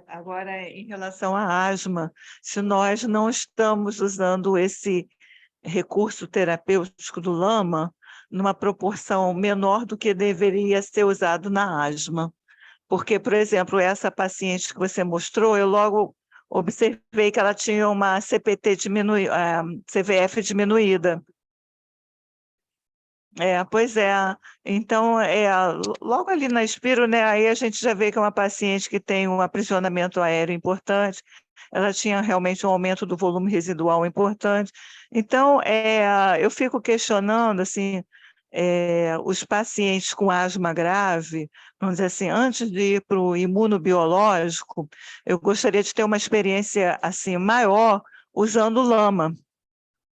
Agora, em relação à asma, se nós não estamos usando esse recurso terapêutico do LAMA numa proporção menor do que deveria ser usado na asma. Porque, por exemplo, essa paciente que você mostrou, eu logo observei que ela tinha uma CPT CVF diminuída. Pois é. Então, logo ali na Espiro, né, aí a gente já vê que é uma paciente que tem um aprisionamento aéreo importante, ela tinha realmente um aumento do volume residual importante. Então, eu fico questionando, assim, os pacientes com asma grave, vamos dizer assim, antes de ir para o imunobiológico, eu gostaria de ter uma experiência, assim, maior usando lama,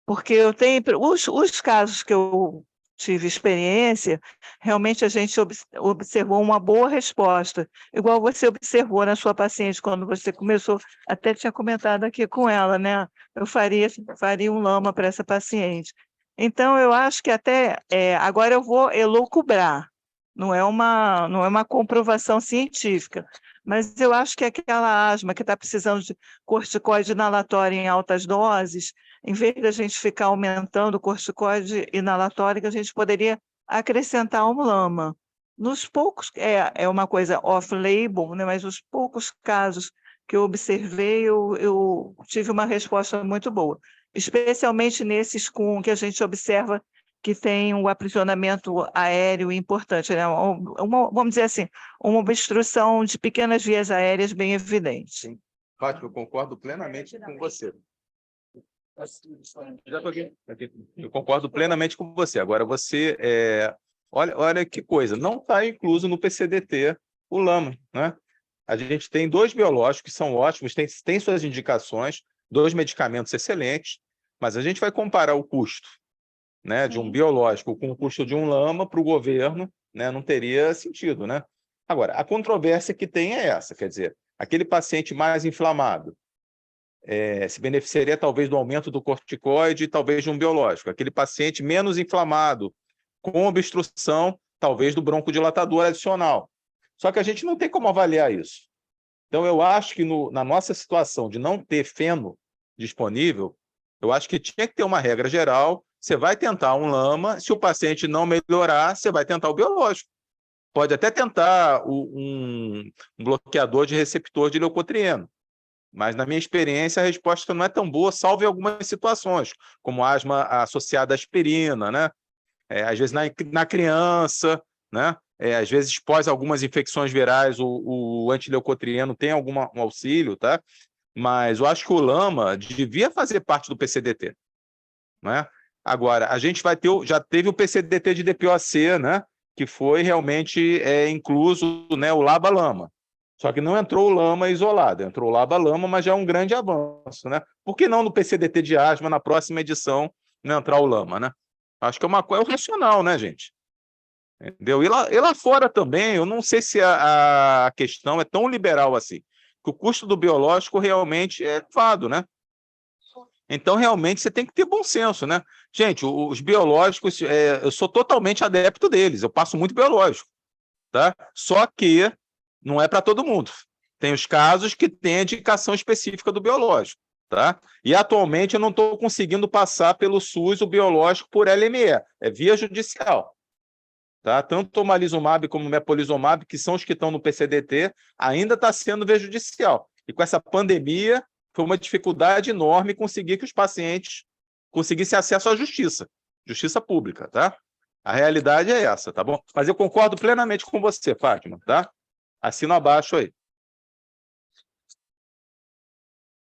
porque eu tenho os casos que eu tive experiência, realmente a gente observou uma boa resposta, igual você observou na sua paciente quando você começou, até tinha comentado aqui com ela, né? Eu faria um lama para essa paciente. Então, eu acho que até agora eu vou elucubrar, não é uma comprovação científica, mas eu acho que aquela asma que está precisando de corticoide inalatório em altas doses, em vez da gente ficar aumentando o corticoide inalatório, que a gente poderia acrescentar um lama. Nos poucos, é uma coisa off-label, né, mas nos poucos casos que eu observei, eu tive uma resposta muito boa, especialmente nesses com que a gente observa que tem um aprisionamento aéreo importante, né? Vamos dizer assim, uma obstrução de pequenas vias aéreas bem evidente. Sim. Fátima, eu concordo plenamente com você. Já tô aqui. Eu concordo plenamente com você. Agora, olha que coisa, não está incluso no PCDT o LAMA, né? A gente tem 2 biológicos que são ótimos, tem suas indicações, 2 medicamentos excelentes, mas a gente vai comparar o custo, né, de um biológico com o custo de um LAMA para o governo, né, não teria sentido, né? Agora, a controvérsia que tem é essa, quer dizer, aquele paciente mais inflamado se beneficiaria talvez do aumento do corticoide e talvez de um biológico. Aquele paciente menos inflamado, com obstrução, talvez do broncodilatador adicional. Só que a gente não tem como avaliar isso. Então, eu acho que na nossa situação de não ter feno disponível, eu acho que tinha que ter uma regra geral. Você vai tentar um LAMA, se o paciente não melhorar, você vai tentar o biológico. Pode até tentar um bloqueador de receptor de leucotrieno, mas, na minha experiência, a resposta não é tão boa, salvo em algumas situações, como asma associada à aspirina, né? Às vezes na criança, né? Às vezes, pós algumas infecções virais, o antileucotrieno tem um auxílio, tá? Mas eu acho que o LAMA devia fazer parte do PCDT, né? Agora, a gente já teve o PCDT de DPOC, né? Que foi realmente incluso, né, o LABA-LAMA. Só que não entrou o LAMA isolado, entrou o LABA-LAMA, mas já é um grande avanço, né? Por que não no PCDT de asma, na próxima edição, não entrar o LAMA, né? Acho que é uma coisa racional, né, gente? Entendeu? E lá fora também, eu não sei se a questão é tão liberal assim, que o custo do biológico realmente é elevado, né? Então, realmente, você tem que ter bom senso, né? Gente, os biológicos, eu sou totalmente adepto deles, eu passo muito biológico, tá? Só que não é para todo mundo. Tem os casos que tem a indicação específica do biológico, tá? E, atualmente, eu não estou conseguindo passar pelo SUS o biológico por LME, é via judicial. Tá? Tanto o omalizumab como o mepolizumab, que são os que estão no PCDT, ainda está sendo via judicial. E com essa pandemia, foi uma dificuldade enorme conseguir que os pacientes conseguissem acesso à justiça pública, tá? A realidade é essa, tá bom? Mas eu concordo plenamente com você, Fátima, tá? Assino abaixo aí.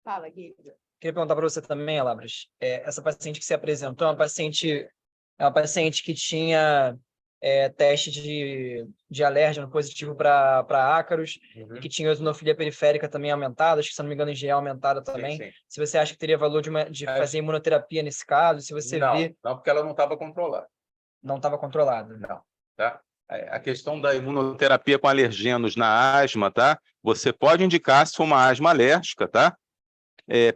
Fala, Guilherme. Queria perguntar para você também, Alabras, essa paciente que se apresentou é uma paciente que tinha teste de alérgeno positivo para ácaros, e que tinha eosinofilia periférica também aumentada, acho que, se não me engano, IgE aumentada também. Sim. Se você acha que teria valor de fazer imunoterapia nesse caso, se você vê... Não, porque ela não estava controlada. Não estava controlada. Não, tá? A questão da imunoterapia com alergenos na asma, tá? Você pode indicar se for uma asma alérgica, tá?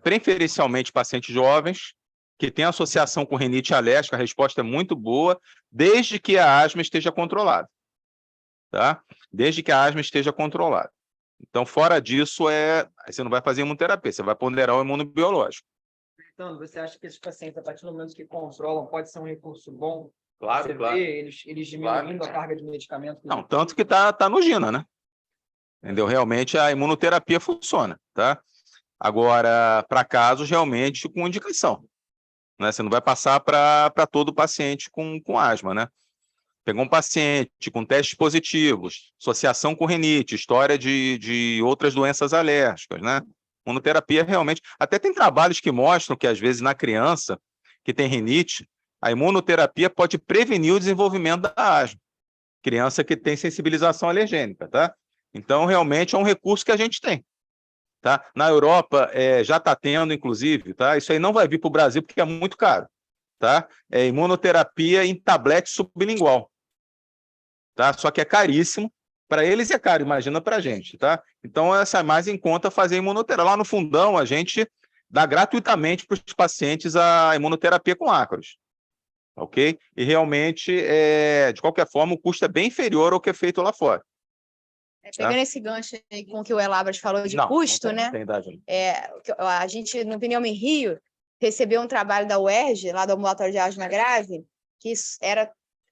Preferencialmente pacientes jovens, que tem associação com rinite alérgica, a resposta é muito boa, desde que a asma esteja controlada, tá? Desde que a asma esteja controlada. Então, fora disso, você não vai fazer imunoterapia, você vai ponderar o imunobiológico. Então, você acha que esses pacientes, a partir do momento que controlam, pode ser um recurso bom? Claro, você claro. vê eles diminuindo a carga de medicamento? Não, tanto que tá no GINA, né? Entendeu? Realmente a imunoterapia funciona, tá? Agora, para casos realmente com indicação, né? Você não vai passar para todo paciente com asma, né? Pegou um paciente com testes positivos, associação com rinite, história de outras doenças alérgicas, né? Imunoterapia realmente... Até tem trabalhos que mostram que, às vezes, na criança que tem rinite, a imunoterapia pode prevenir o desenvolvimento da asma. Criança que tem sensibilização alergênica, tá? Então, realmente, é um recurso que a gente tem. Tá? Na Europa, já está tendo, inclusive, tá? Isso aí não vai vir para o Brasil porque é muito caro. Tá? É imunoterapia em tablete sublingual. Tá? Só que é caríssimo. Para eles é caro, imagina para a gente. Tá? Então, essa é mais em conta fazer imunoterapia. Lá no Fundão, a gente dá gratuitamente para os pacientes a imunoterapia com ácaros. Ok? E realmente, de qualquer forma, o custo é bem inferior ao que é feito lá fora. Pegando esse gancho aí com o que o Elabras falou de Não, custo, não tem, né? não tem idade. A gente, no Pneuma em Rio, recebeu um trabalho da UERJ, lá do ambulatório de asma grave, que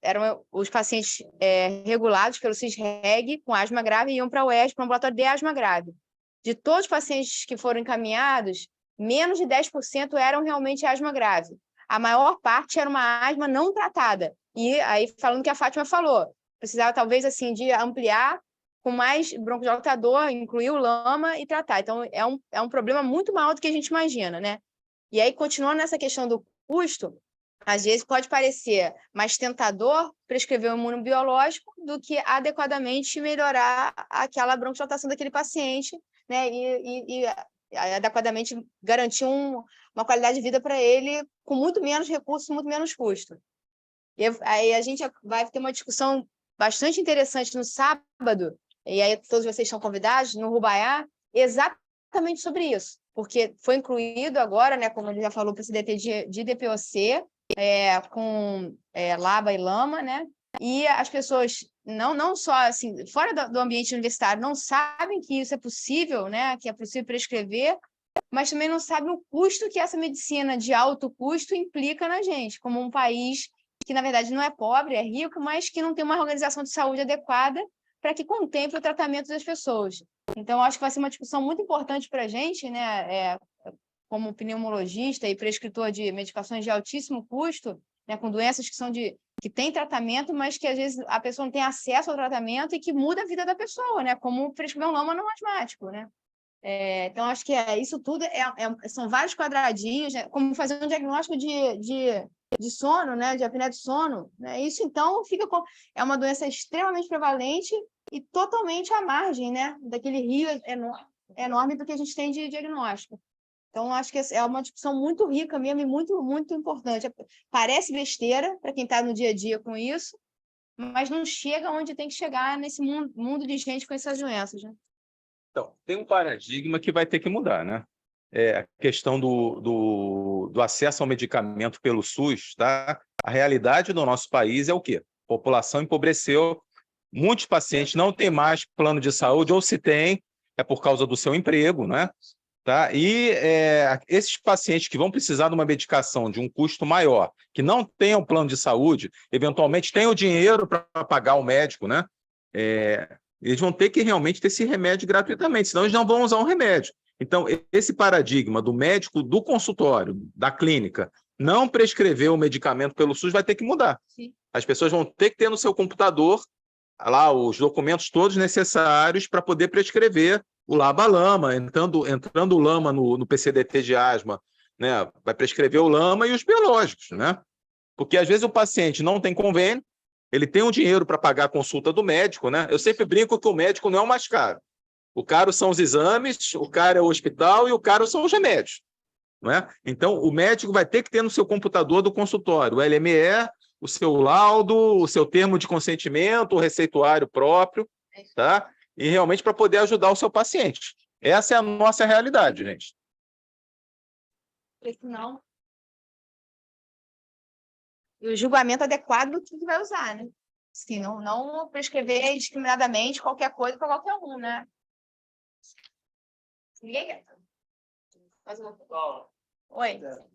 eram os pacientes regulados pelo CISREG com asma grave e iam para a UERJ, para o ambulatório de asma grave. De todos os pacientes que foram encaminhados, menos de 10% eram realmente asma grave. A maior parte era uma asma não tratada. E aí, falando o que a Fátima falou, precisava talvez assim de ampliar com mais broncodilatador, incluir o lama e tratar. Então, é um problema muito maior do que a gente imagina, né? E aí, continuando nessa questão do custo, às vezes pode parecer mais tentador prescrever um imunobiológico do que adequadamente melhorar aquela broncodilatação daquele paciente, né? E adequadamente garantir uma qualidade de vida para ele com muito menos recursos, muito menos custo. E aí a gente vai ter uma discussão bastante interessante no sábado, e aí todos vocês estão convidados, no Rubaiá, exatamente sobre isso, porque foi incluído agora, né, como ele já falou, para o CDT de DPOC, com LABA e LAMA, né? E as pessoas não só assim, fora do ambiente universitário, não sabem que isso é possível, né? Que é possível prescrever, mas também não sabem o custo que essa medicina de alto custo implica na gente, como um país que, na verdade, não é pobre, é rico, mas que não tem uma organização de saúde adequada para que contemple o tratamento das pessoas. Então, acho que vai ser uma discussão muito importante para a gente, né? Como pneumologista e prescritor de medicações de altíssimo custo, né? Com doenças que têm tratamento, mas que, às vezes, a pessoa não tem acesso ao tratamento e que muda a vida da pessoa, né? Como prescrever um lama não asmático, né? Então, acho que isso tudo são vários quadradinhos, né? Como fazer um diagnóstico de sono, né? De apneia do sono, né? Isso, então, é uma doença extremamente prevalente e totalmente à margem, né? Daquele rio enorme do que a gente tem de diagnóstico. Então, acho que é uma discussão muito rica mesmo e muito, muito importante. Parece besteira para quem está no dia a dia com isso, mas não chega onde tem que chegar nesse mundo de gente com essas doenças, né? Então, tem um paradigma que vai ter que mudar, né? A questão do acesso ao medicamento pelo SUS, tá? A realidade do nosso país é o quê? A população empobreceu, muitos pacientes não têm mais plano de saúde, ou se tem, é por causa do seu emprego, né? Tá? E esses pacientes que vão precisar de uma medicação de um custo maior, que não tenham plano de saúde, eventualmente tenham o dinheiro para pagar o médico, né? Eles vão ter que realmente ter esse remédio gratuitamente, senão eles não vão usar um remédio. Então, esse paradigma do médico do consultório, da clínica, não prescrever o medicamento pelo SUS vai ter que mudar. Sim. As pessoas vão ter que ter no seu computador lá os documentos todos necessários para poder prescrever o LABA-LAMA, entrando o LAMA no PCDT de asma, né? Vai prescrever o LAMA e os biológicos, né? Porque às vezes o paciente não tem convênio, ele tem o dinheiro para pagar a consulta do médico, né? Eu sempre brinco que o médico não é o mais caro. O caro são os exames, o caro é o hospital e o caro são os remédios, não é? Então, o médico vai ter que ter no seu computador do consultório o LME, o seu laudo, o seu termo de consentimento, o receituário próprio, tá? E realmente para poder ajudar o seu paciente. Essa é a nossa realidade, gente. Não. E o julgamento adequado do que vai usar, né? Assim, não prescrever indiscriminadamente qualquer coisa para qualquer um, né? Ninguém quer. Faz uma... Oi. Vou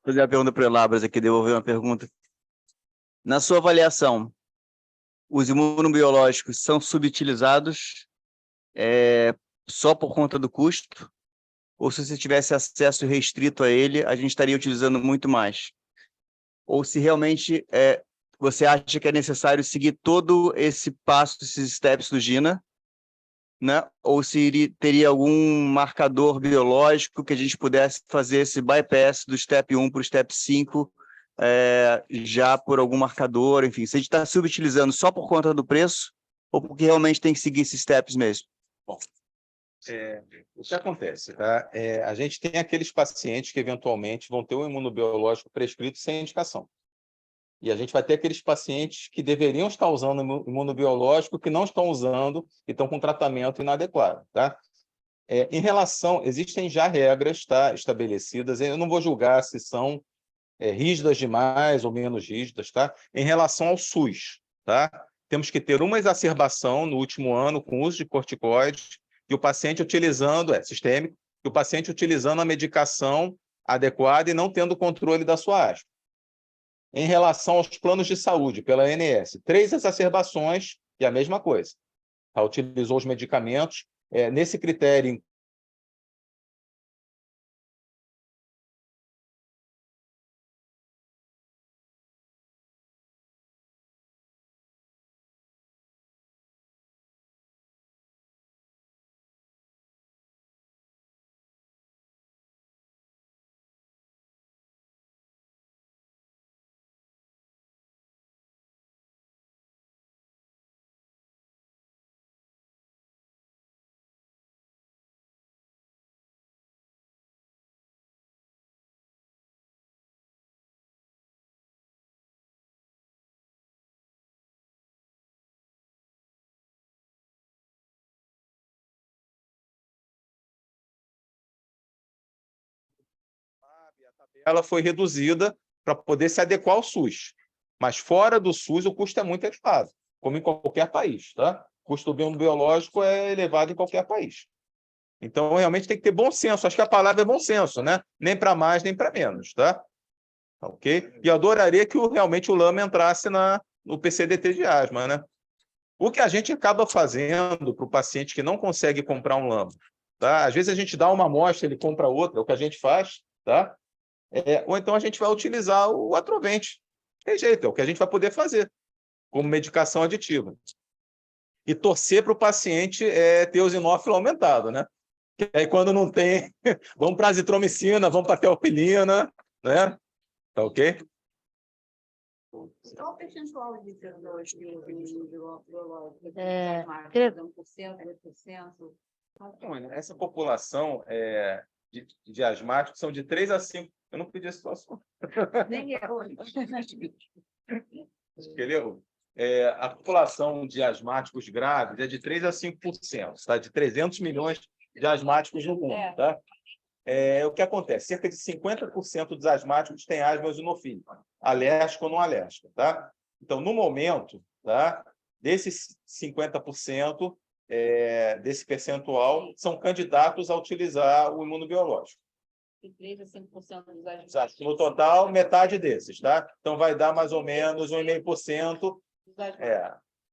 fazer a pergunta para o Elabras aqui, devolver uma pergunta. Na sua avaliação, os imunobiológicos são subutilizados só por conta do custo? Ou se você tivesse acesso restrito a ele, a gente estaria utilizando muito mais? ou se realmente você acha que é necessário seguir todo esse passo, esses steps do GINA, né? Ou se teria algum marcador biológico que a gente pudesse fazer esse bypass do step 1 para o step 5, já por algum marcador, enfim, se a gente está subutilizando só por conta do preço, ou porque realmente tem que seguir esses steps mesmo? Bom, o que acontece, tá? A gente tem aqueles pacientes que eventualmente vão ter um imunobiológico prescrito sem indicação. E a gente vai ter aqueles pacientes que deveriam estar usando imunobiológico, que não estão usando e estão com tratamento inadequado, tá? Em relação, existem já regras, tá, estabelecidas, eu não vou julgar se são rígidas demais ou menos rígidas, tá? Em relação ao SUS, tá? Temos que ter uma exacerbação no último ano com uso de corticoides e o paciente utilizando, sistêmico, e o paciente utilizando a medicação adequada e não tendo controle da sua asma. Em relação aos planos de saúde pela ANS, 3 exacerbações e a mesma coisa. Utilizou os medicamentos. Nesse critério, ela foi reduzida para poder se adequar ao SUS. Mas fora do SUS, o custo é muito elevado, como em qualquer país, tá? O custo do biológico é elevado em qualquer país. Então, realmente tem que ter bom senso. Acho que a palavra é bom senso, né? Nem para mais, nem para menos, tá? Ok? E eu adoraria que realmente o LAMA entrasse no PCDT de asma, né? O que a gente acaba fazendo para o paciente que não consegue comprar um LAMA, tá? Às vezes a gente dá uma amostra, ele compra outra, é o que a gente faz, tá? Ou então a gente vai utilizar o atrovente. Tem jeito, é o que a gente vai poder fazer como medicação aditiva. E torcer para o paciente ter o eosinófilo aumentado, né? Que aí quando não tem, vamos para a azitromicina, vamos para a teopilina, né? Tá ok? Qual o percentual de pessoas que usam biológico? 1%, 2%? Essa população de asmáticos são de 3 a 5. Eu não pedi a situação. Nem eu. Entendeu? A população de asmáticos graves é de 3 a 5%, tá? De 300 milhões de asmáticos no mundo. Tá? O que acontece? Cerca de 50% dos asmáticos têm asma eosinofílica, alérgica ou não alérgica. Tá? Então, no momento, tá? Desses 50%, desse percentual, são candidatos a utilizar o imunobiológico. De 3 a 5% dos Exato. No total, metade desses, tá? Então, vai dar mais ou menos 1,5%.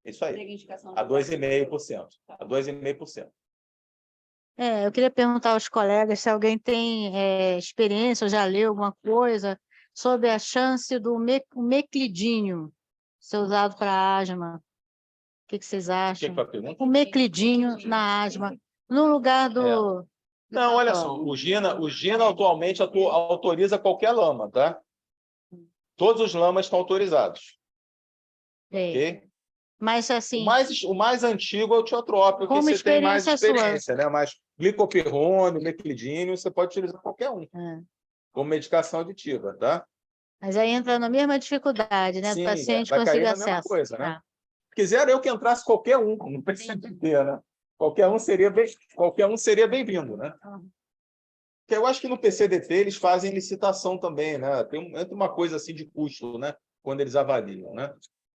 Isso aí. A 2,5%. A 2,5%. Eu queria perguntar aos colegas se alguém tem experiência ou já leu alguma coisa sobre a chance do meclidinho ser usado para asma. O que vocês acham? O meclidinho na asma, no lugar do... Não, olha só, o GINA atualmente autoriza qualquer lama, tá? Todos os lamas estão autorizados. Ok? Mas, assim... O mais antigo é o tiotrópico, que você tem mais experiência, né? Mas glicopirrone, meclidínio, você pode utilizar qualquer um. Como medicação aditiva, tá? Mas aí entra na mesma dificuldade, né? Sim, do paciente vai cair conseguir na acesso. mesma coisa, né? Quisera eu que entrasse qualquer um, não precisa ter, né? Qualquer um seria bem-vindo, né? Porque eu acho que no PCDT eles fazem licitação também, né? Entra uma coisa assim de custo, né? Quando eles avaliam, né?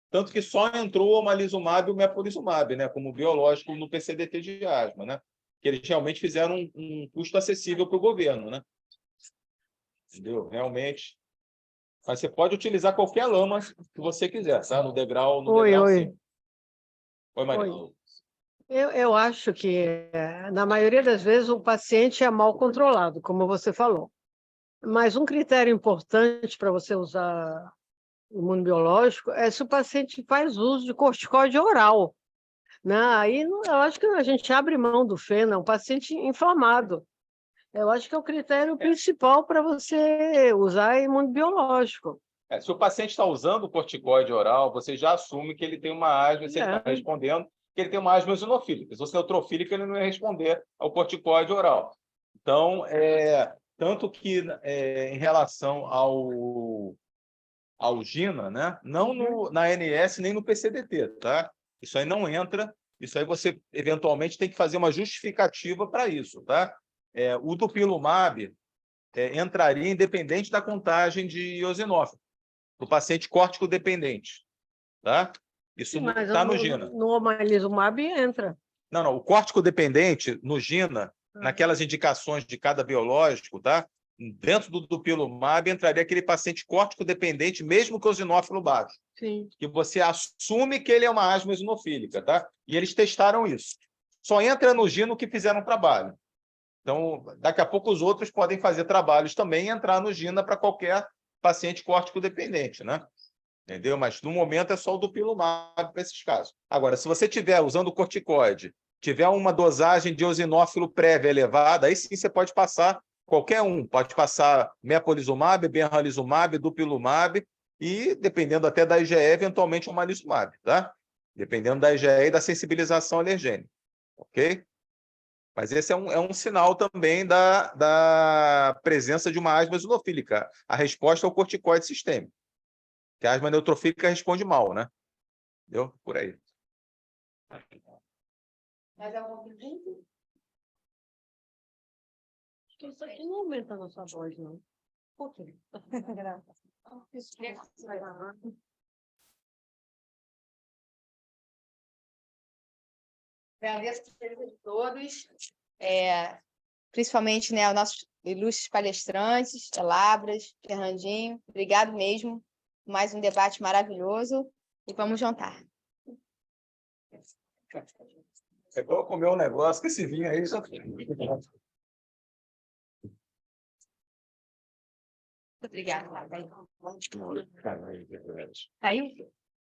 Tanto que só entrou o omalizumab e o mepolizumab, né? Como biológico no PCDT de asma, né? Que eles realmente fizeram um custo acessível para o governo, né? Entendeu? Realmente. Mas você pode utilizar qualquer lama que você quiser, tá? No degrau, degrau Oi. Oi, Maria. Eu acho que, na maioria das vezes, o paciente é mal controlado, como você falou. Mas um critério importante para você usar imunobiológico é se o paciente faz uso de corticóide oral, né? Aí eu acho que a gente abre mão do feno, é um paciente inflamado. Eu acho que é o critério principal para você usar imunobiológico. Se o paciente está usando o corticoide oral, você já assume que ele tem uma asma, se ele está respondendo, que ele tem uma asma eosinofílica. Se fosse neutrofílica, ele não ia responder ao corticoide oral. Então, tanto que em relação ao GINA, né? Não na ANS nem no PCDT, tá? Isso aí não entra, isso aí você eventualmente tem que fazer uma justificativa para isso, tá? O dupilumab entraria independente da contagem de eosinófilo, para o paciente córtico dependente, tá? Isso não está no GINA. No omalizumab entra. Não, o córtico dependente no GINA, naquelas indicações de cada biológico, tá? Dentro do dupilumab entraria aquele paciente córtico dependente, mesmo com eosinófilo baixo. Sim. Que você assume que ele é uma asma eosinofílica, tá? E eles testaram isso. Só entra no GINA o que fizeram trabalho. Então, daqui a pouco os outros podem fazer trabalhos também e entrar no GINA para qualquer paciente córtico dependente, né? Entendeu? Mas no momento é só o dupilumab para esses casos. Agora, se você estiver usando o corticoide, tiver uma dosagem de eosinófilo prévia elevada, aí sim você pode passar qualquer um. Pode passar mepolizumab, benralizumab, dupilumab e, dependendo até da IgE, eventualmente o omalizumab, tá? Dependendo da IgE e da sensibilização alergênica, ok? Mas esse é um sinal também da presença de uma asma eosinofílica. A resposta é o corticoide sistêmico. Que a asma neutrofílica responde mal, né? Entendeu? Por aí. Mais algum pedido? Acho que isso aqui não aumenta a nossa voz, não. Por quê? Agradeço a presença de todos, principalmente, né, aos nossos ilustres palestrantes, Labras, Fernandinho. Obrigado mesmo. Mais um debate maravilhoso. E vamos jantar. É igual comer um negócio que esse vinho aí já... Obrigada. Caralho, Caiu?